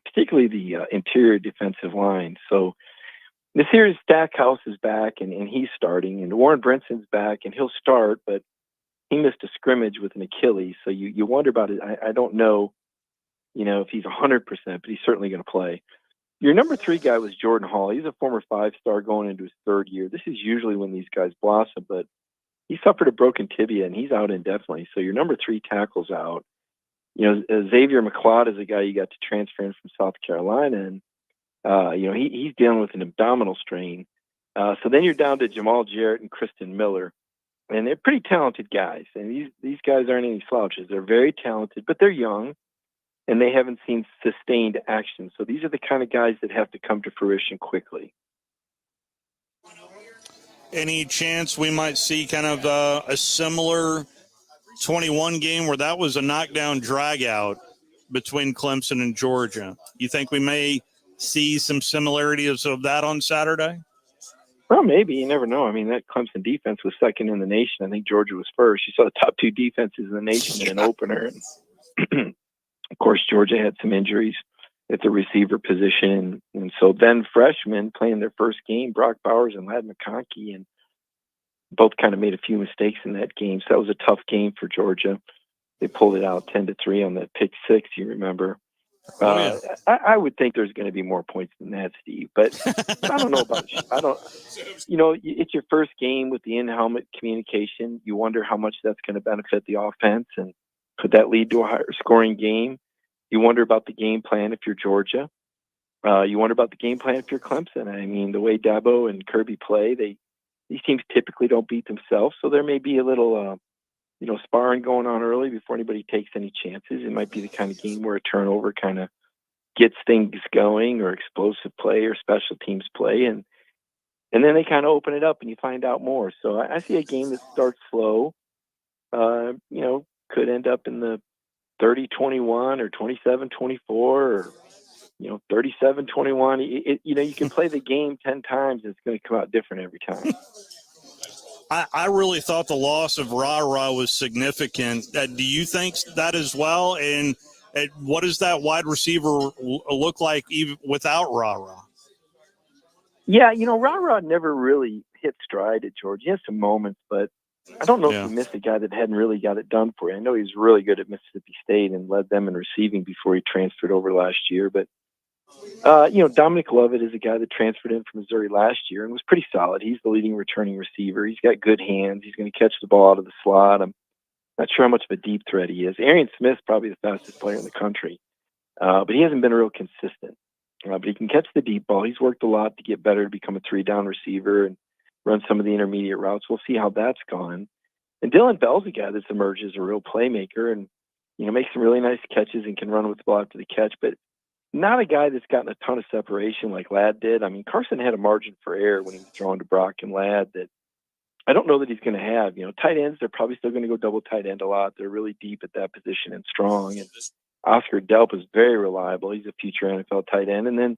particularly the interior defensive line. So this year's Stackhouse is back, and he's starting, and Warren Brinson's back, and he'll start, but he missed a scrimmage with an Achilles. So you wonder about it. I don't know, if he's 100%, but he's certainly going to play. Your number 3 guy was Jordan Hall. He's a former 5-star going into his 3rd year. This is usually when these guys blossom, but he suffered a broken tibia, and he's out indefinitely. So your number 3 tackle's out. Xavier McLeod is a guy you got to transfer in from South Carolina, and he's dealing with an abdominal strain. So then you're down to Jamal Jarrett and Kristen Miller, and they're pretty talented guys. And these guys aren't any slouches. They're very talented, but they're young, and they haven't seen sustained action. So these are the kind of guys that have to come to fruition quickly. Any chance we might see kind of a similar 21 game where that was a knockdown drag-out between Clemson and Georgia? You think we may see some similarities of that on Saturday? Well, maybe. You never know. I mean, that Clemson defense was second in the nation. I think Georgia was first. You saw the top 2 defenses in the nation in an opener. And of course, Georgia had some injuries at the receiver position. And so then freshmen playing their first game, Brock Bowers and Ladd McConkey, and both kind of made a few mistakes in that game. So that was a tough game for Georgia. They pulled it out 10-3 on that pick 6, you remember. I would think there's going to be more points than that, Steve. But I don't know about it. It's your first game with the in-helmet communication. You wonder how much that's going to benefit the offense, and could that lead to a higher scoring game? You wonder about the game plan if you're Georgia. You wonder about the game plan if you're Clemson. I mean, the way Dabo and Kirby play, these teams typically don't beat themselves, so there may be a little sparring going on early before anybody takes any chances. It might be the kind of game where a turnover kind of gets things going, or explosive play or special teams play. And then they kind of open it up and you find out more. So I see a game that starts slow, could end up in the 30-21 or 27-24 or, 37-21. You can play the game 10 times and it's going to come out different every time. I really thought the loss of Ra was significant. Do you think that as well? And what does that wide receiver look like even without Ra? Yeah, Ra never really hit stride at Georgia. He had some moments, but I don't know if he missed a guy that hadn't really got it done for you. I know he was really good at Mississippi State and led them in receiving before he transferred over last year. But, Dominic Lovett is a guy that transferred in from Missouri last year and was pretty solid. He's the leading returning receiver. He's got good hands. He's going to catch the ball out of the slot. I'm not sure how much of a deep threat he is. Arian Smith's probably the fastest player in the country, but he hasn't been real consistent. But he can catch the deep ball. He's worked a lot to get better to become a 3-down receiver and run some of the intermediate routes. We'll see how that's gone. And Dylan Bell's a guy that's emerged as a real playmaker and, makes some really nice catches and can run with the ball after the catch, but not a guy that's gotten a ton of separation like Ladd did. I mean, Carson had a margin for error when he was throwing to Brock and Ladd that I don't know that he's going to have. Tight ends, they're probably still going to go double tight end a lot. They're really deep at that position and strong. And Oscar Delp is very reliable. He's a future NFL tight end. And then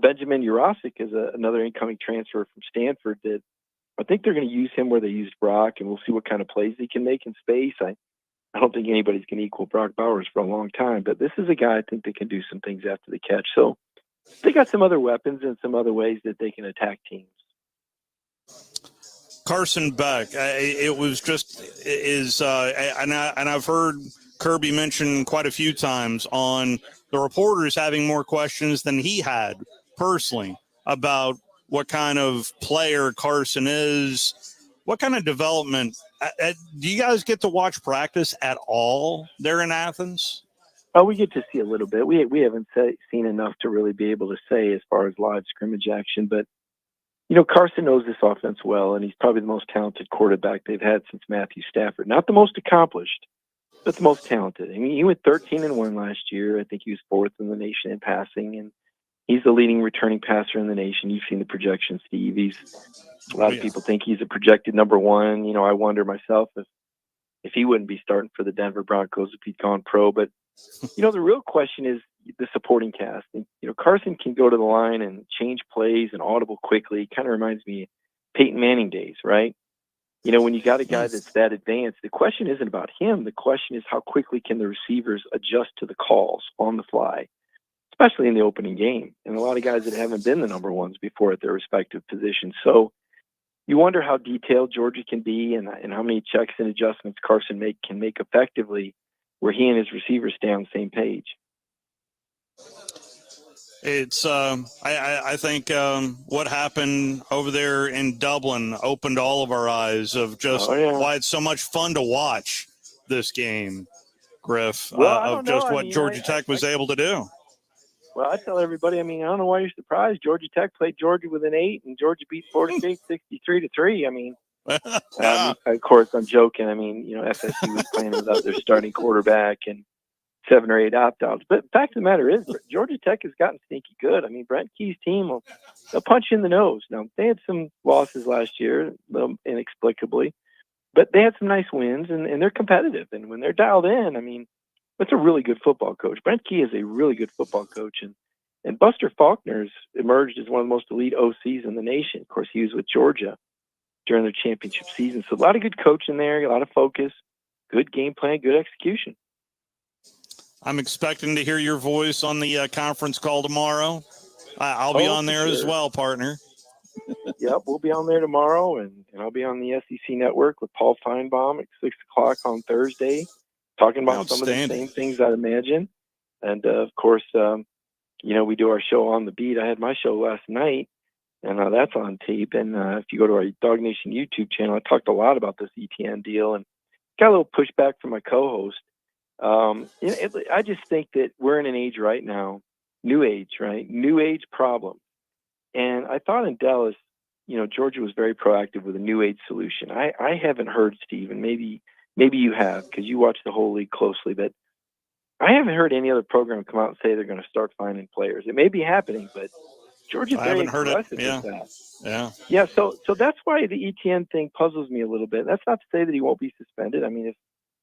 Benjamin Urasic is another incoming transfer from Stanford that I think they're going to use him where they used Brock, and we'll see what kind of plays he can make in space. I don't think anybody's going to equal Brock Bowers for a long time, but this is a guy I think that can do some things after the catch. So they got some other weapons and some other ways that they can attack teams. Carson Beck, it was just and I've heard Kirby mention quite a few times on the reporters having more questions than he had personally about what kind of player Carson is, what kind of development. Do you guys get to watch practice at all there in Athens? Oh, we get to see a little bit. We haven't seen enough to really be able to say as far as live scrimmage action, but Carson knows this offense well, and he's probably the most talented quarterback they've had since Matthew Stafford. Not the most accomplished, but the most talented. I mean, he went 13-1 last year. I think he was 4th in the nation in passing, and he's the leading returning passer in the nation. You've seen the projections, Steve. A lot of people think he's a projected number 1. I wonder myself if he wouldn't be starting for the Denver Broncos if he'd gone pro. But, the real question is the supporting cast. And, Carson can go to the line and change plays and audible quickly. Kind of reminds me of Peyton Manning days, right? When you got a guy that's that advanced, the question isn't about him. The question is how quickly can the receivers adjust to the calls on the fly, especially in the opening game. And a lot of guys that haven't been the number ones before at their respective positions. So you wonder how detailed Georgia can be and how many checks and adjustments Carson can make effectively where he and his receivers stay on the same page. It's I think what happened over there in Dublin opened all of our eyes of just why it's so much fun to watch this game, Griff, of just what Georgia Tech was able to do. Well, I tell everybody, I don't know why you're surprised. Georgia Tech played Georgia with an 8, and Georgia beat Florida State 63-3. Of course, I'm joking. FSU was playing without their starting quarterback and 7 or 8 opt-outs. But the fact of the matter is, Georgia Tech has gotten sneaky good. Brent Key's team, they'll punch you in the nose. Now, they had some losses last year, a little inexplicably, but they had some nice wins, and they're competitive. And when they're dialed in, that's a really good football coach. Brent Key is a really good football coach. And Buster Faulkner's emerged as one of the most elite OCs in the nation. Of course, he was with Georgia during their championship season. So a lot of good coaching there, a lot of focus, good game plan, good execution. I'm expecting to hear your voice on the conference call tomorrow. I'll be on there as well, partner. Yep, we'll be on there tomorrow, and I'll be on the SEC Network with Paul Feinbaum at 6 o'clock on Thursday, talking about some of the same things, I'd imagine. And, of course, we do our show on the beat. I had my show last night, and that's on tape. And if you go to our Dog Nation YouTube channel, I talked a lot about this ETN deal and got a little pushback from my co-host. I just think that we're in an age right now, new age, right? New age problem. And I thought in Dallas, Georgia was very proactive with a new age solution. I haven't heard, Steve, and maybe you have because you watch the whole league closely, but I haven't heard any other program come out and say they're going to start finding players. It may be happening, but Georgia's very aggressive with that. Yeah. So that's why the ETN thing puzzles me a little bit. That's not to say that he won't be suspended.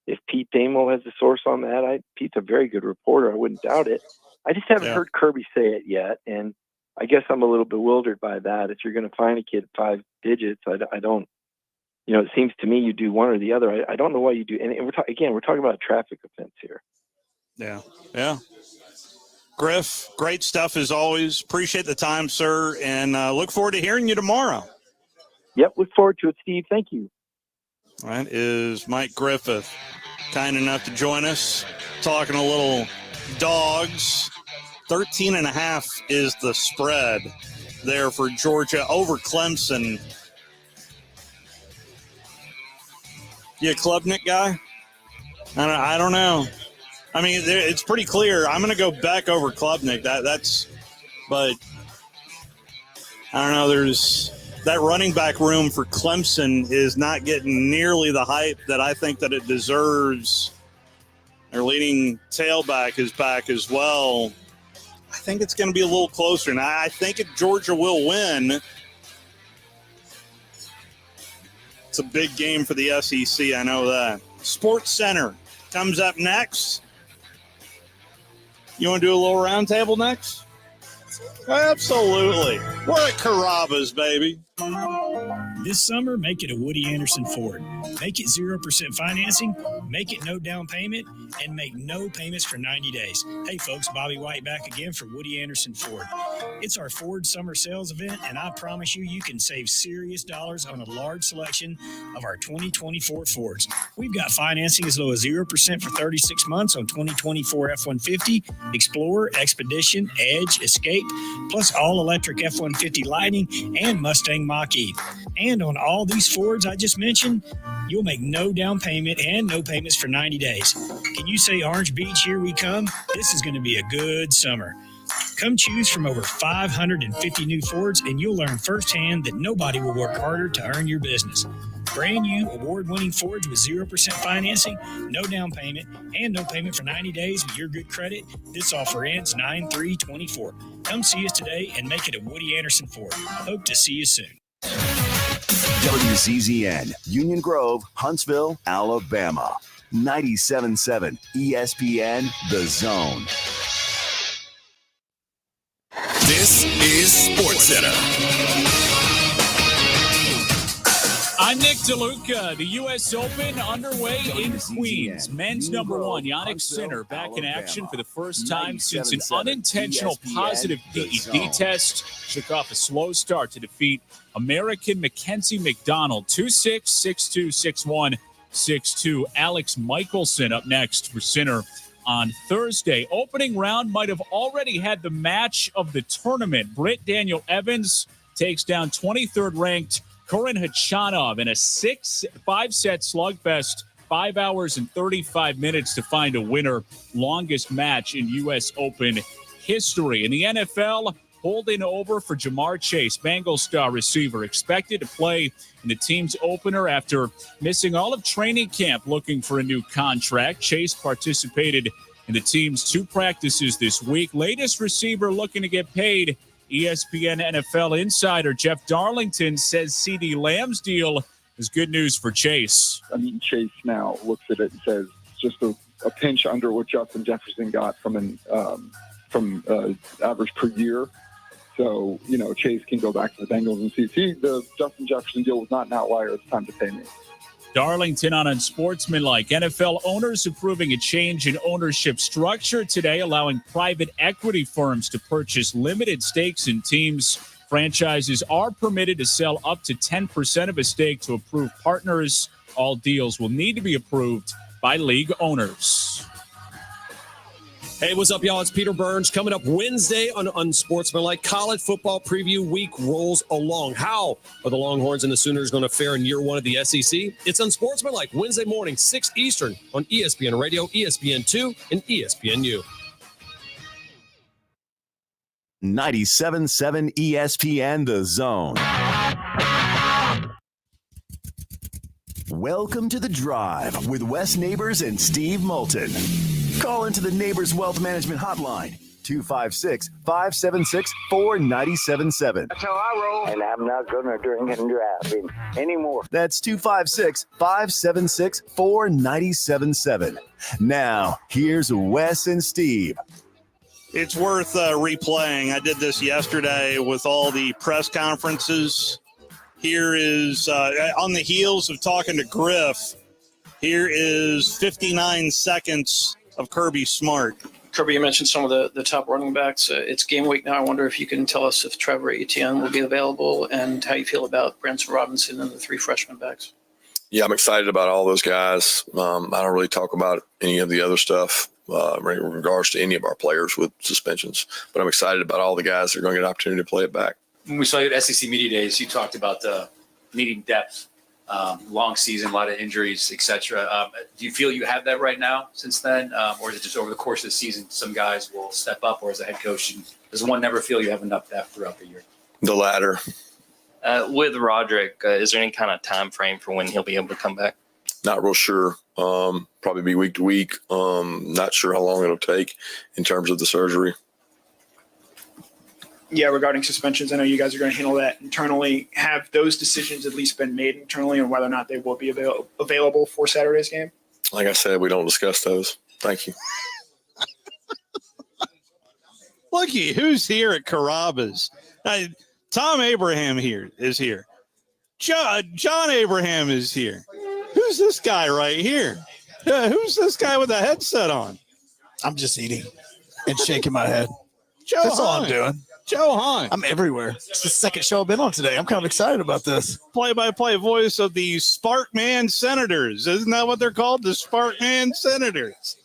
If Pete Damel has the source on that, Pete's a very good reporter. I wouldn't doubt it. I just haven't heard Kirby say it yet, and I guess I'm a little bewildered by that. If you're going to find a kid 5 digits, I don't. It seems to me you do one or the other. I don't know why you do. And we're talking about a traffic offense here. Yeah. Griff, great stuff as always. Appreciate the time, sir, and look forward to hearing you tomorrow. Yep, look forward to it, Steve. Thank you. That is Mike Griffith, kind enough to join us, talking a little dogs. 13.5 is the spread there for Georgia over Clemson. You a Klubnik guy? I don't know. It's pretty clear. I'm going to go back over Klubnik. But I don't know. There's that running back room for Clemson is not getting nearly the hype that I think that it deserves. Their leading tailback is back as well. I think it's going to be a little closer. And I think if Georgia will win, it's a big game for the SEC. I know that. Sports Center comes up next. You want to do a little round table next? Absolutely. We're at Carrabba's, baby. This summer, make it a Woody Anderson Ford. Make it 0% financing, make it no down payment, and make no payments for 90 days. Hey folks, Bobby White back again for Woody Anderson Ford. It's our Ford summer sales event, and I promise you can save serious dollars on a large selection of our 2024 Fords. We've got financing as low as 0% for 36 months on 2024 F-150, Explorer, Expedition, Edge, Escape, plus all-electric F-150 Lightning and Mustang Mach-E. And on all these Fords I just mentioned, you'll make no down payment and no payments for 90 days. Can you say Orange Beach, here we come? This is going to be a good summer. Come choose from over 550 new Fords, and you'll learn firsthand that nobody will work harder to earn your business. Brand new award-winning Fords with 0% financing, no down payment, and no payment for 90 days with your good credit. This offer ends 9/3/24. Come see us today and make it a Woody Anderson Ford. Hope to see you soon. WCZN, Union Grove, Huntsville, Alabama. 97.7 ESPN, The Zone. This is SportsCenter. I'm Nick DeLuca. The U.S. Open underway in Queens. Men's number one, Yannick Sinner, back in action for the first time since an unintentional positive PED test. Took off a slow start to defeat American Mackenzie McDonald, 2-6, 6-2, 6-1, 6-2. Alex Michelson up next for Sinner on Thursday. Opening round might have already had the match of the tournament. Britt Daniel Evans takes down 23rd ranked Korin Khachanov in a 5-set slugfest, 5 hours and 35 minutes to find a winner. Longest match in U.S. Open history. In the NFL, holding over for Jamar Chase, Bengals star receiver, expected to play in the team's opener after missing all of training camp looking for a new contract. Chase participated in the team's 2 practices this week. Latest receiver looking to get paid. ESPN NFL insider Jeff Darlington says CeeDee Lamb's deal is good news for Chase. I mean, Chase now looks at it and says just a pinch under what Justin Jefferson got from average per year. So, Chase can go back to the Bengals and see the Justin Jefferson deal was not an outlier. It's time to pay me. Darlington on Unsportsmanlike. NFL owners approving a change in ownership structure today, allowing private equity firms to purchase limited stakes in teams. Franchises are permitted to sell up to 10% of a stake to approved partners. All deals will need to be approved by league owners. Hey, what's up, y'all? It's Peter Burns. Coming up Wednesday on Unsportsmanlike, college football preview week rolls along. How are the Longhorns and the Sooners going to fare in year one of the SEC? It's Unsportsmanlike, Wednesday morning, 6 Eastern on ESPN Radio, ESPN2, and ESPNU. 97.7 ESPN, The Zone. Welcome to The Drive with Wes Neighbors and Steve Moulton. Call into the Neighbors Wealth Management Hotline, 256-576-4977. That's how I roll. And I'm not going to drink and drive anymore. That's 256-576-4977. Now, here's Wes and Steve. It's worth replaying. I did this yesterday with all the press conferences. Here is, on the heels of talking to Griff, here is 59 seconds of Kirby Smart. Kirby, you mentioned some of the top running backs. It's game week now. I wonder if you can tell us if Trevor Etienne will be available and how you feel about Branson Robinson and the 3 freshman backs. Yeah, I'm excited about all those guys. I don't really talk about any of the other stuff in regards to any of our players with suspensions, but I'm excited about all the guys that are going to get an opportunity to play it back. When we saw you at SEC Media Days, you talked about needing depth, long season, a lot of injuries, etc. Do you feel you have that right now since then? Or is it just over the course of the season, some guys will step up, or as a head coach, does one never feel you have enough depth throughout the year? The latter. With Roderick, is there any kind of time frame for when he'll be able to come back? Not real sure. Probably be week to week. Not sure how long it'll take in terms of the surgery. Yeah, regarding suspensions, I know you guys are going to handle that internally. Have those decisions at least been made internally on whether or not they will be available for Saturday's game? Like I said, we don't discuss those. Thank you. Looky, who's here at Carrabba's? Tom Abraham is here. John Abraham is here. Who's this guy right here? Who's this guy with a headset on? I'm just eating and shaking my head. Joe That's all Hahn. I'm doing. Joe Hahn. I'm everywhere. It's the second show I've been on today. I'm kind of excited about this. Play-by-play voice of the Sparkman Senators. Isn't that what they're called? The Sparkman Senators.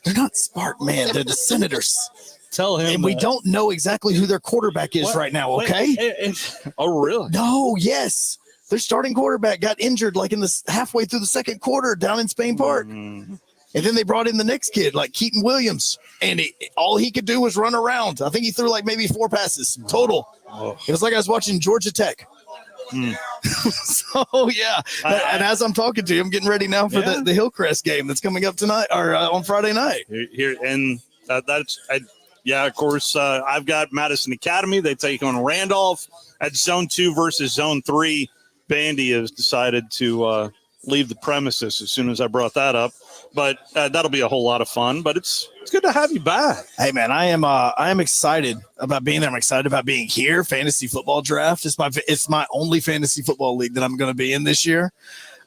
They're not Sparkman. They're the Senators. Tell him. And we don't know exactly who their quarterback is right now, okay? Oh, really? No, yes. Their starting quarterback got injured like in the halfway through the second quarter down in Spain Park. And then they brought in the next kid, like Keaton Williams. And all he could do was run around. I think he threw like maybe 4 passes total. It was like I was watching Georgia Tech. So, yeah. And as I'm talking to you, I'm getting ready now for the Hillcrest game that's coming up tonight or on Friday night. Of course, I've got Madison Academy. They take on Randolph at Zone 2 versus Zone 3. Bandy has decided to leave the premises as soon as I brought that up. But that'll be a whole lot of fun. But it's good to have you back. Hey, man, I am excited about being there. I'm excited about being here. Fantasy football draft. It's my only fantasy football league that I'm going to be in this year.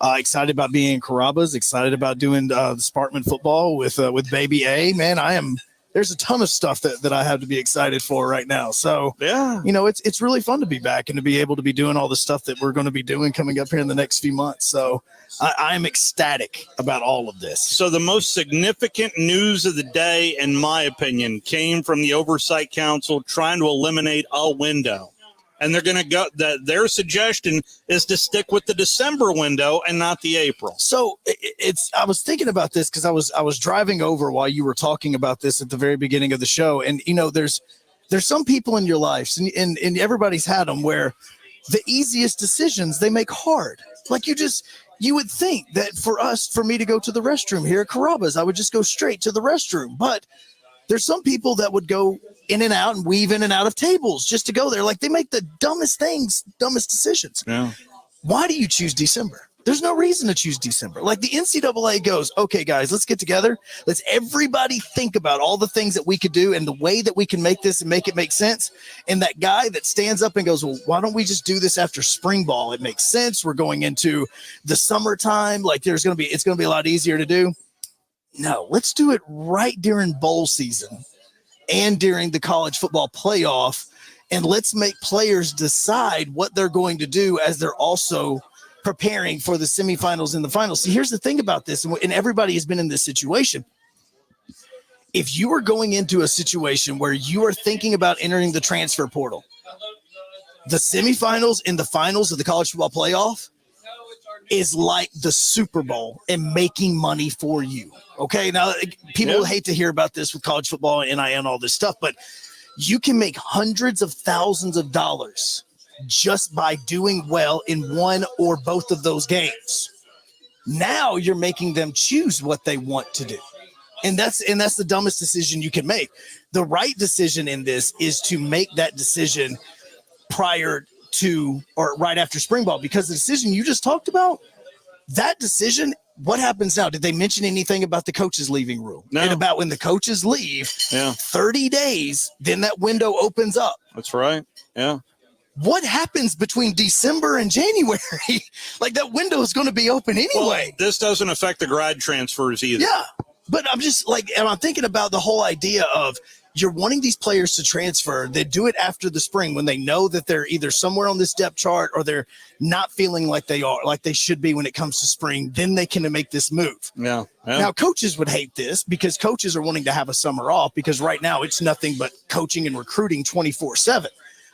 Excited about being in Carrabba's. Excited about doing the Sparkman football with Baby A. Man, there's a ton of stuff that I have to be excited for right now. So, yeah, it's really fun to be back and to be able to be doing all the stuff that we're going to be doing coming up here in the next few months. So I'm ecstatic about all of this. So the most significant news of the day, in my opinion, came from the Oversight Council trying to eliminate a window. And they're going to go their suggestion is to stick with the December window and not the April. So I was thinking about this because I was driving over while you were talking about this at the very beginning of the show. And, there's some people in your lives and everybody's had them where the easiest decisions they make hard. Like you would think that for me to go to the restroom here at Carrabba's, I would just go straight to the restroom. But there's some people that would go in and out and weave in and out of tables just to go there. Like they make the dumbest decisions. Yeah. Why do you choose December? There's no reason to choose December. Like the NCAA goes, okay, guys, let's get together. Let's everybody think about all the things that we could do and the way that we can make this and make it make sense. And that guy that stands up and goes, well, why don't we just do this after spring ball? It makes sense. We're going into the summertime. Like it's going to be a lot easier to do. No, let's do it right during bowl season and during the college football playoff. And let's make players decide what they're going to do as they're also preparing for the semifinals and the finals. See, here's the thing about this, and everybody has been in this situation. If you are going into a situation where you are thinking about entering the transfer portal, the semifinals and the finals of the college football playoff is like the Super Bowl and making money for you. Okay. Now people hate to hear about this with college football and NIL and all this stuff, but you can make hundreds of thousands of dollars just by doing well in one or both of those games. Now you're making them choose what they want to do. And that's the dumbest decision you can make. The right decision in this is to make that decision prior to or right after spring ball, because the decision you just talked about, that decision, what happens now? Did they mention anything about the coaches leaving rule? No. And about when the coaches leave, 30 days, then that window opens up. That's right. Yeah. What happens between December and January? Like that window is going to be open anyway. Well, this doesn't affect the grad transfers either. Yeah. But I'm just like, and I'm thinking about the whole idea of you're wanting these players to transfer. They do it after the spring when they know that they're either somewhere on this depth chart or they're not feeling like they should be when it comes to spring. Then they can make this move. Yeah. Now, coaches would hate this because coaches are wanting to have a summer off because right now it's nothing but coaching and recruiting 24/7.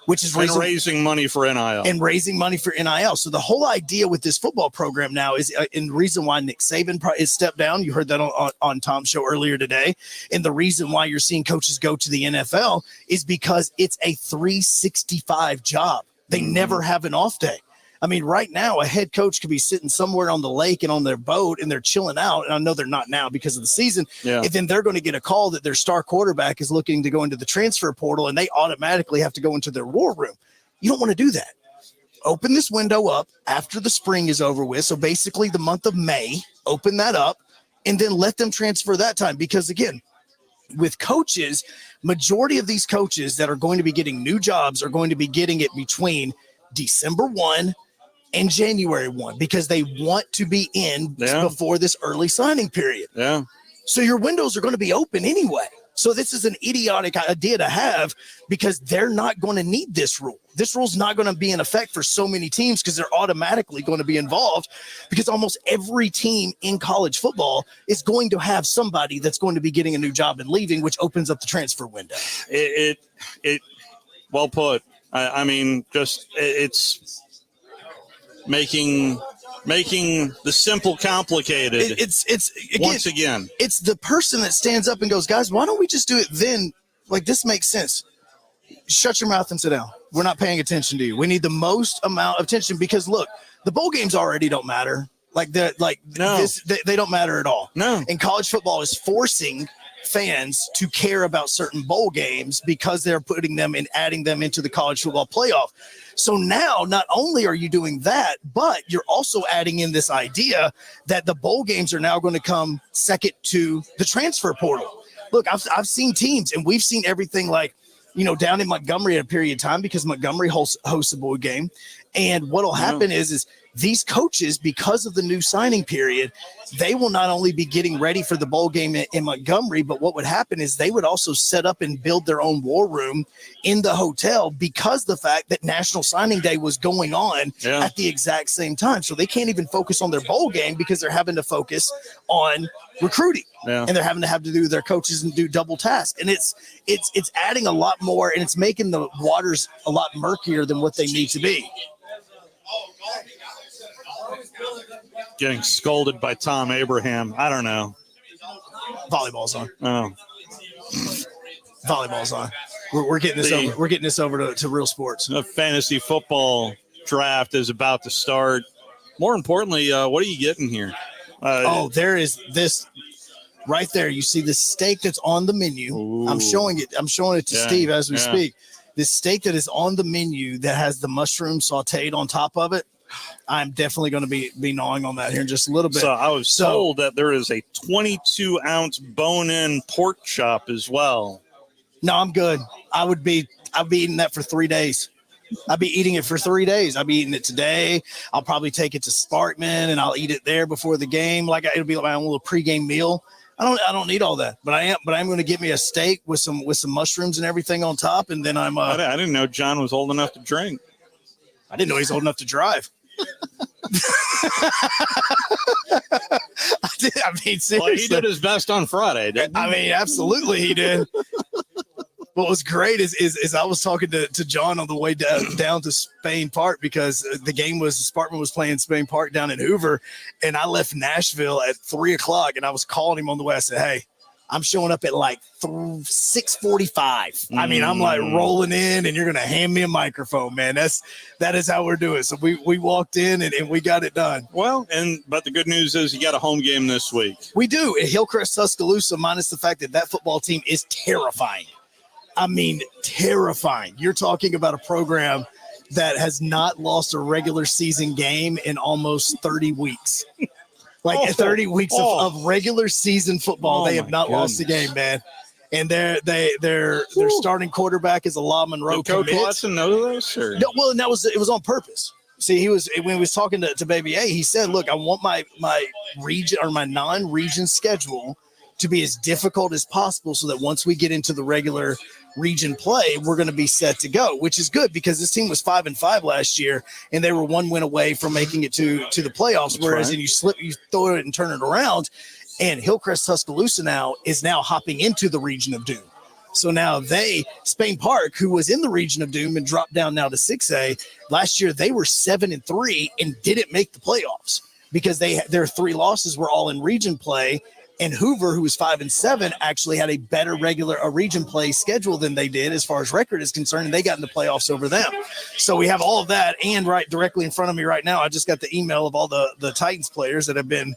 Which is raising money for NIL. And raising money for NIL. So the whole idea with this football program now is, and the reason why Nick Saban is stepped down, you heard that on Tom's show earlier today, and the reason why you're seeing coaches go to the NFL is because it's a 365 job. They never have an off day. I mean, right now, a head coach could be sitting somewhere on the lake and on their boat and they're chilling out. And I know they're not now because of the season. Yeah. And then they're going to get a call that their star quarterback is looking to go into the transfer portal and they automatically have to go into their war room. You don't want to do that. Open this window up after the spring is over with. So basically the month of May, open that up and then let them transfer that time. Because again, with coaches, majority of these coaches that are going to be getting new jobs are going to be getting it between December 1 and January 1 because they want to be in before this early signing period. Yeah. So your windows are going to be open anyway. So this is an idiotic idea to have because they're not going to need this rule. This rule's not going to be in effect for so many teams because they're automatically going to be involved because almost every team in college football is going to have somebody that's going to be getting a new job and leaving, which opens up the transfer window. It well put. I mean, it's making the simple complicated. It's once again, it's the person that stands up and goes, guys, why don't we just do it then? Like, this makes sense. Shut your mouth and sit down. We're not paying attention to you. We need the most amount of attention because look, the bowl games already don't matter. They don't matter at all. No. And college football is forcing fans to care about certain bowl games because they're putting them and adding them into the college football playoff. So now not only are you doing that, but you're also adding in this idea that the bowl games are now going to come second to the transfer portal. Look, I've seen teams and we've seen everything like, down in Montgomery at a period of time because Montgomery hosts a bowl game. And what'll happen is these coaches, because of the new signing period, they will not only be getting ready for the bowl game in Montgomery, but what would happen is they would also set up and build their own war room in the hotel because the fact that National Signing Day was going on at the exact same time. So they can't even focus on their bowl game because they're having to focus on recruiting. Yeah. And they're having to do their coaches and do double tasks. And it's adding a lot more and it's making the waters a lot murkier than what they need to be. Getting scolded by Tom Abraham. I don't know. Volleyball's on. Oh. Volleyball's on. We're getting this over. We're getting this over to real sports. The fantasy football draft is about to start. More importantly, what are you getting here? There is this right there. You see the steak that's on the menu. Ooh. I'm showing it to Steve as we speak. This steak that is on the menu that has the mushroom sauteed on top of it. I'm definitely going to be gnawing on that here in just a little bit. So I was told that there is a 22-ounce bone-in pork chop as well. No, I'm good. I'd be eating that for 3 days. I'd be eating it for 3 days. I'll be eating it today. I'll probably take it to Sparkman and I'll eat it there before the game. It'll be like my own little pregame meal. I don't need all that, but I'm going to get me a steak with some mushrooms and everything on top. And then I didn't know John was old enough to drink. I didn't know he's old enough to drive. Seriously. Well, he did his best on Friday, didn't he? Absolutely he did. What was great is I was talking to John on the way down to Spain Park because the game Sparkman was playing Spain Park down in Hoover, and I left Nashville at 3:00, and I was calling him on the way. I said, "Hey, I'm showing up at like 6:45. I mean, I'm like rolling in, and you're gonna hand me a microphone, man. That is how we're doing." So we walked in and we got it done. Well, but the good news is you got a home game this week. We do. Hillcrest Tuscaloosa, minus the fact that football team is terrifying. I mean, terrifying. You're talking about a program that has not lost a regular season game in almost 30 weeks. 30 weeks of regular season football. They have not lost a game, man. And their starting quarterback is a La Monroe Coach commit. Watson know this? Or? No, well, it was on purpose. See, when he was talking to Baby A, he said, "Look, I want my region or my non-region schedule to be as difficult as possible, so that once we get into the regular region play, we're going to be set to go," which is good because this team was 5-5 last year, and they were 1 win away from making it to the playoffs. That's whereas right. you throw it and turn it around, and Hillcrest Tuscaloosa is now hopping into the region of doom. So now Spain Park, who was in the region of doom and dropped down now to 6A, last year they were 7-3 and didn't make the playoffs because their 3 losses were all in region play. And Hoover, who was 5-7, actually had a better region play schedule than they did as far as record is concerned, and they got in the playoffs over them. So we have all of that, and right directly in front of me right now, I just got the email of all the Titans players that have been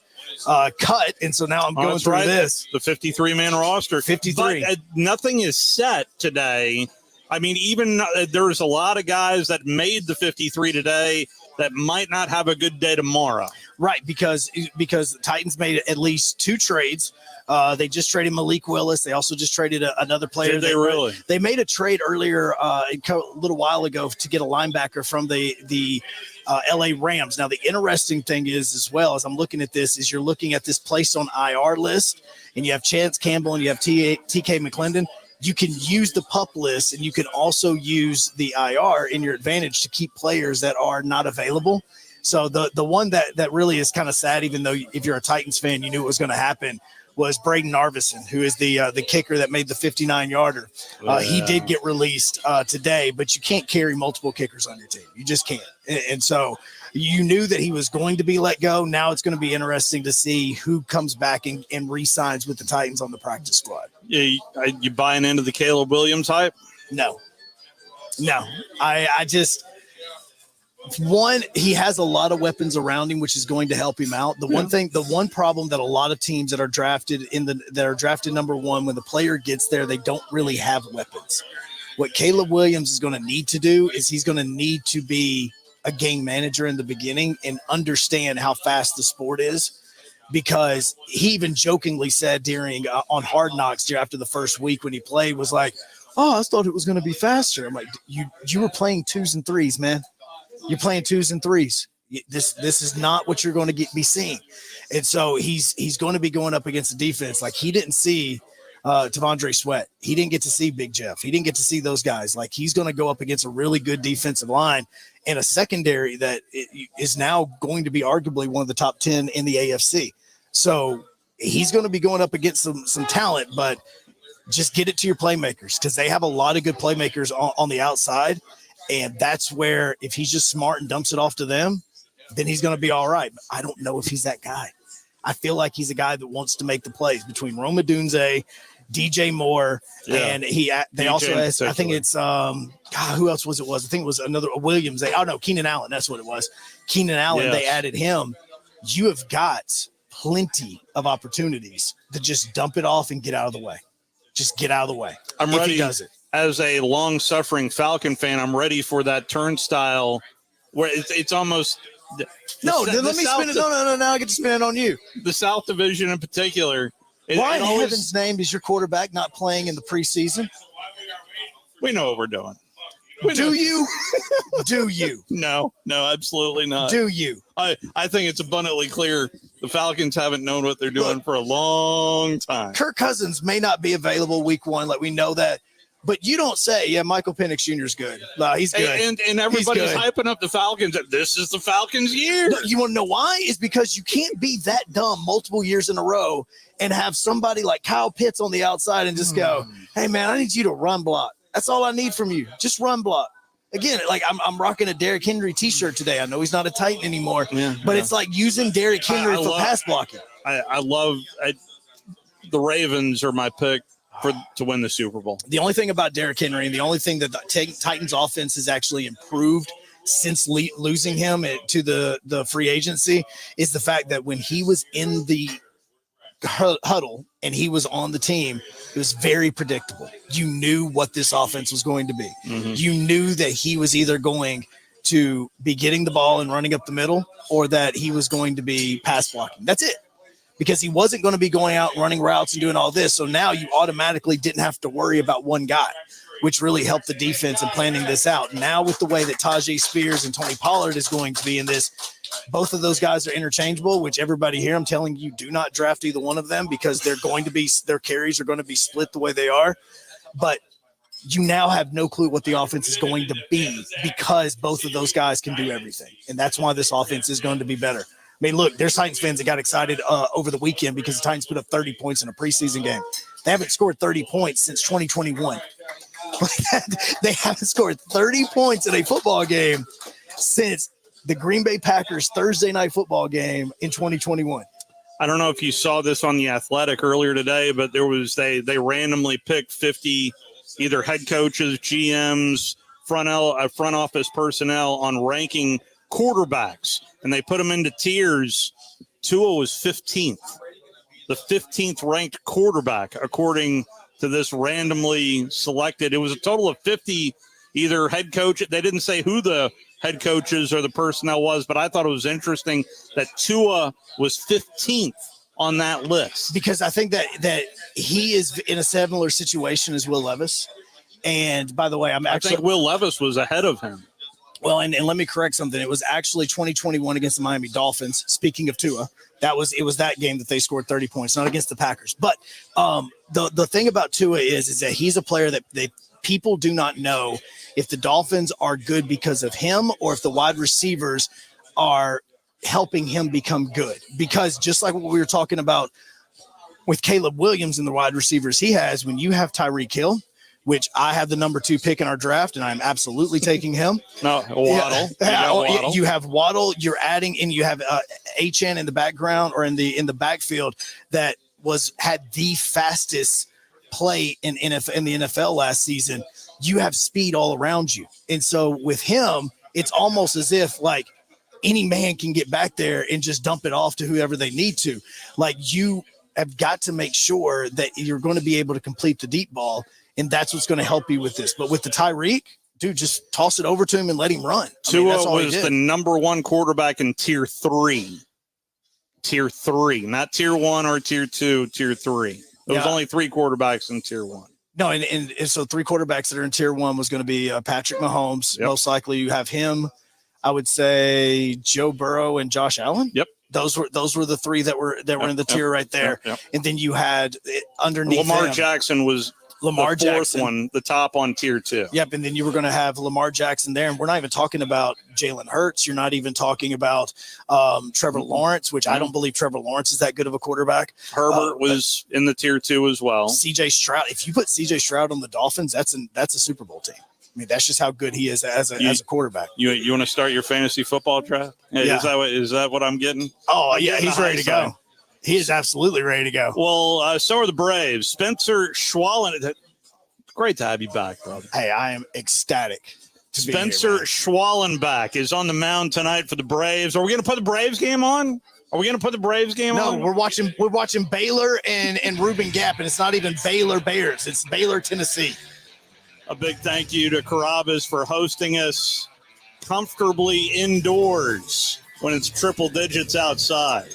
cut, and so now I'm going through this. The 53-man roster. 53. But nothing is set today. I mean, even there's a lot of guys that made the 53 today that might not have a good day tomorrow. Right, because the Titans made at least 2 trades. They just traded Malik Willis. They also just traded another player. Did they really? They made a trade earlier a little while ago to get a linebacker from the LA Rams. Now, the interesting thing is, as well as I'm looking at this, is you're looking at this placed on IR list, and you have Chance Campbell and you have TK McClendon. You can use the PUP list, and you can also use the IR in your advantage to keep players that are not available. So the one that really is kind of sad, even though if you're a Titans fan, you knew it was going to happen, was Braden Narvison, who is the kicker that made the 59-yarder. He did get released today, but you can't carry multiple kickers on your team. You just can't. And so you knew that he was going to be let go. Now it's going to be interesting to see who comes back and re-signs with the Titans on the practice squad. Yeah, you buying into the Caleb Williams hype? No. I just – one, he has a lot of weapons around him, which is going to help him out. The one problem that a lot of teams that are drafted number 1, when the player gets there, they don't really have weapons. What Caleb Williams is going to need to do is he's going to need to be a game manager in the beginning and understand how fast the sport is, because he even jokingly said during on Hard Knocks after the first week when he played was like, "Oh, I thought it was going to be faster." I'm like, you were playing 2s and 3s, man. You're playing 2s and 3s. This is not what you're going to be seeing. And so he's going to be going up against the defense. Like, he didn't see T'Vondre Sweat. He didn't get to see Big Jeff. He didn't get to see those guys. Like, he's going to go up against a really good defensive line and a secondary that is now going to be arguably one of the top 10 in the AFC. So he's going to be going up against some talent, but just get it to your playmakers, because they have a lot of good playmakers on the outside. And that's where, if he's just smart and dumps it off to them, then he's going to be all right. But I don't know if he's that guy. I feel like he's a guy that wants to make the plays between Rome Odunze, DJ Moore, and they also has, I think it's who else was it? I think it was another Williams. Keenan Allen. That's what it was. Keenan Allen. Yes. They added him. You have got plenty of opportunities to just dump it off and get out of the way. Just get out of the way. I'm ready. He does it. As a long-suffering Falcon fan, I'm ready for that turnstile where it's almost let me spin it. No. I get to spin it on you. The South Division in particular. Why in heaven's name is your quarterback not playing in the preseason? We know what we're doing. Do you? Do you? No, absolutely not. Do you? I think it's abundantly clear the Falcons haven't known what they're doing for a long time. Kirk Cousins may not be available week 1. Like, we know that. But you don't say, Michael Penix Jr. is good. No, he's good. And everybody's hyping up the Falcons. This is the Falcons' year. No, you want to know why? Is because you can't be that dumb multiple years in a row and have somebody like Kyle Pitts on the outside and just go, "Hey, man, I need you to run block. That's all I need from you. Just run block." Again, like I'm rocking a Derrick Henry T-shirt today. I know he's not a Titan anymore, but it's like using Derrick Henry for pass blocking. I love the Ravens are my pick to win the Super Bowl. The only thing about Derrick Henry, and the only thing that the Titans offense has actually improved since losing him to the free agency, is the fact that when he was in the huddle and he was on the team, it was very predictable. You knew what this offense was going to be. Mm-hmm. You knew that he was either going to be getting the ball and running up the middle, or that he was going to be pass blocking. That's it. Because he wasn't going to be going out and running routes and doing all this. So now you automatically didn't have to worry about one guy, which really helped the defense in planning this out. Now with the way that Tajay Spears and Tony Pollard is going to be in this, both of those guys are interchangeable, which everybody here, I'm telling you, do not draft either one of them, because their carries are going to be split the way they are. But you now have no clue what the offense is going to be, because both of those guys can do everything. And that's why this offense is going to be better. I mean, look, there's Titans fans that got excited over the weekend because the Titans put up 30 points in a preseason game. They haven't scored 30 points since 2021. They haven't scored 30 points in a football game since the Green Bay Packers Thursday night football game in 2021. I don't know if you saw this on The Athletic earlier today, but they randomly picked 50 either head coaches, GMs, front office personnel on ranking quarterbacks, and they put them into tiers. Tua was 15th, the 15th ranked quarterback according to this randomly selected. It was a total of 50 either head coach. They didn't say who the head coaches or the personnel was, but I thought it was interesting that Tua was 15th on that list. Because I think that he is in a similar situation as Will Levis. And by the way, I think Will Levis was ahead of him. Well, and let me correct something. It was actually 2021 against the Miami Dolphins. Speaking of Tua, it was that game that they scored 30 points, not against the Packers. But the thing about Tua is that he's a player that people do not know if the Dolphins are good because of him or if the wide receivers are helping him become good. Because just like what we were talking about with Caleb Williams and the wide receivers he has, when you have Tyreek Hill, which I have the number 2 pick in our draft, and I'm absolutely taking him. No, Waddle. Waddle. You have Waddle. You're adding, and you have HN in the background or in the backfield that had the fastest play in the NFL last season. You have speed all around you, and so with him, it's almost as if like any man can get back there and just dump it off to whoever they need to. Like you have got to make sure that you're going to be able to complete the deep ball. And that's what's going to help you with this. But with the Tyreek, dude, just toss it over to him and let him run. Tua was the number 1 quarterback in tier 3. Tier 3, not tier 1 or tier 2, tier 3. There was only 3 quarterbacks in tier 1. No, and so 3 quarterbacks that are in tier 1 was going to be Patrick Mahomes. Yep. Most likely you have him. I would say Joe Burrow and Josh Allen. Yep. Those were the 3 that were in the tier right there. Yep. And then you had underneath Lamar them, Jackson was Lamar the 4th Jackson. one, the top on tier 2. Yep, and then you were going to have Lamar Jackson there, and we're not even talking about Jalen Hurts. You're not even talking about Trevor Lawrence, which I don't believe Trevor Lawrence is that good of a quarterback. Herbert was in the tier 2 as well. CJ Stroud. If you put CJ Stroud on the Dolphins, that's a Super Bowl team. I mean, that's just how good he is as a quarterback. You want to start your fantasy football draft? Yeah. Is that what I'm getting? Oh yeah, he's ready to go. He is absolutely ready to go. Well, so are the Braves. Spencer Schwallen. Great to have you back, brother. Hey, I am ecstatic. Spencer Schwallenbach is on the mound tonight for the Braves. Are we going to put the Braves game on? Are we going to put the Braves game on? No, we're watching Baylor and Reuben Gap, and it's not even Baylor Bears. It's Baylor, Tennessee. A big thank you to Carrabba's for hosting us comfortably indoors when it's triple digits outside.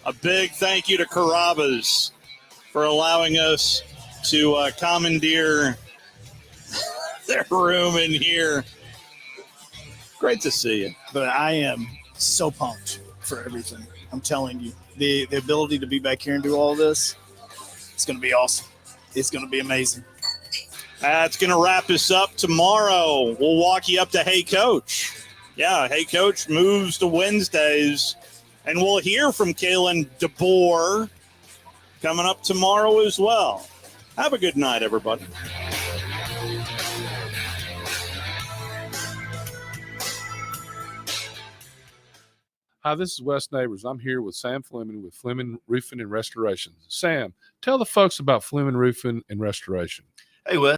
A big thank you to Carrabba's for allowing us to commandeer their room in here. Great to see you. But I am so pumped for everything. I'm telling you, the ability to be back here and do all this, it's going to be awesome. It's going to be amazing. That's going to wrap us up tomorrow. We'll walk you up to Hey Coach. Yeah, Hey Coach moves to Wednesdays, and we'll hear from Kalen DeBoer coming up tomorrow as well. Have a good night, everybody. Hi, this is Wes Neighbors. I'm here with Sam Fleming with Fleming Roofing and Restoration. Sam, tell the folks about Fleming Roofing and Restoration. Hey, Wes.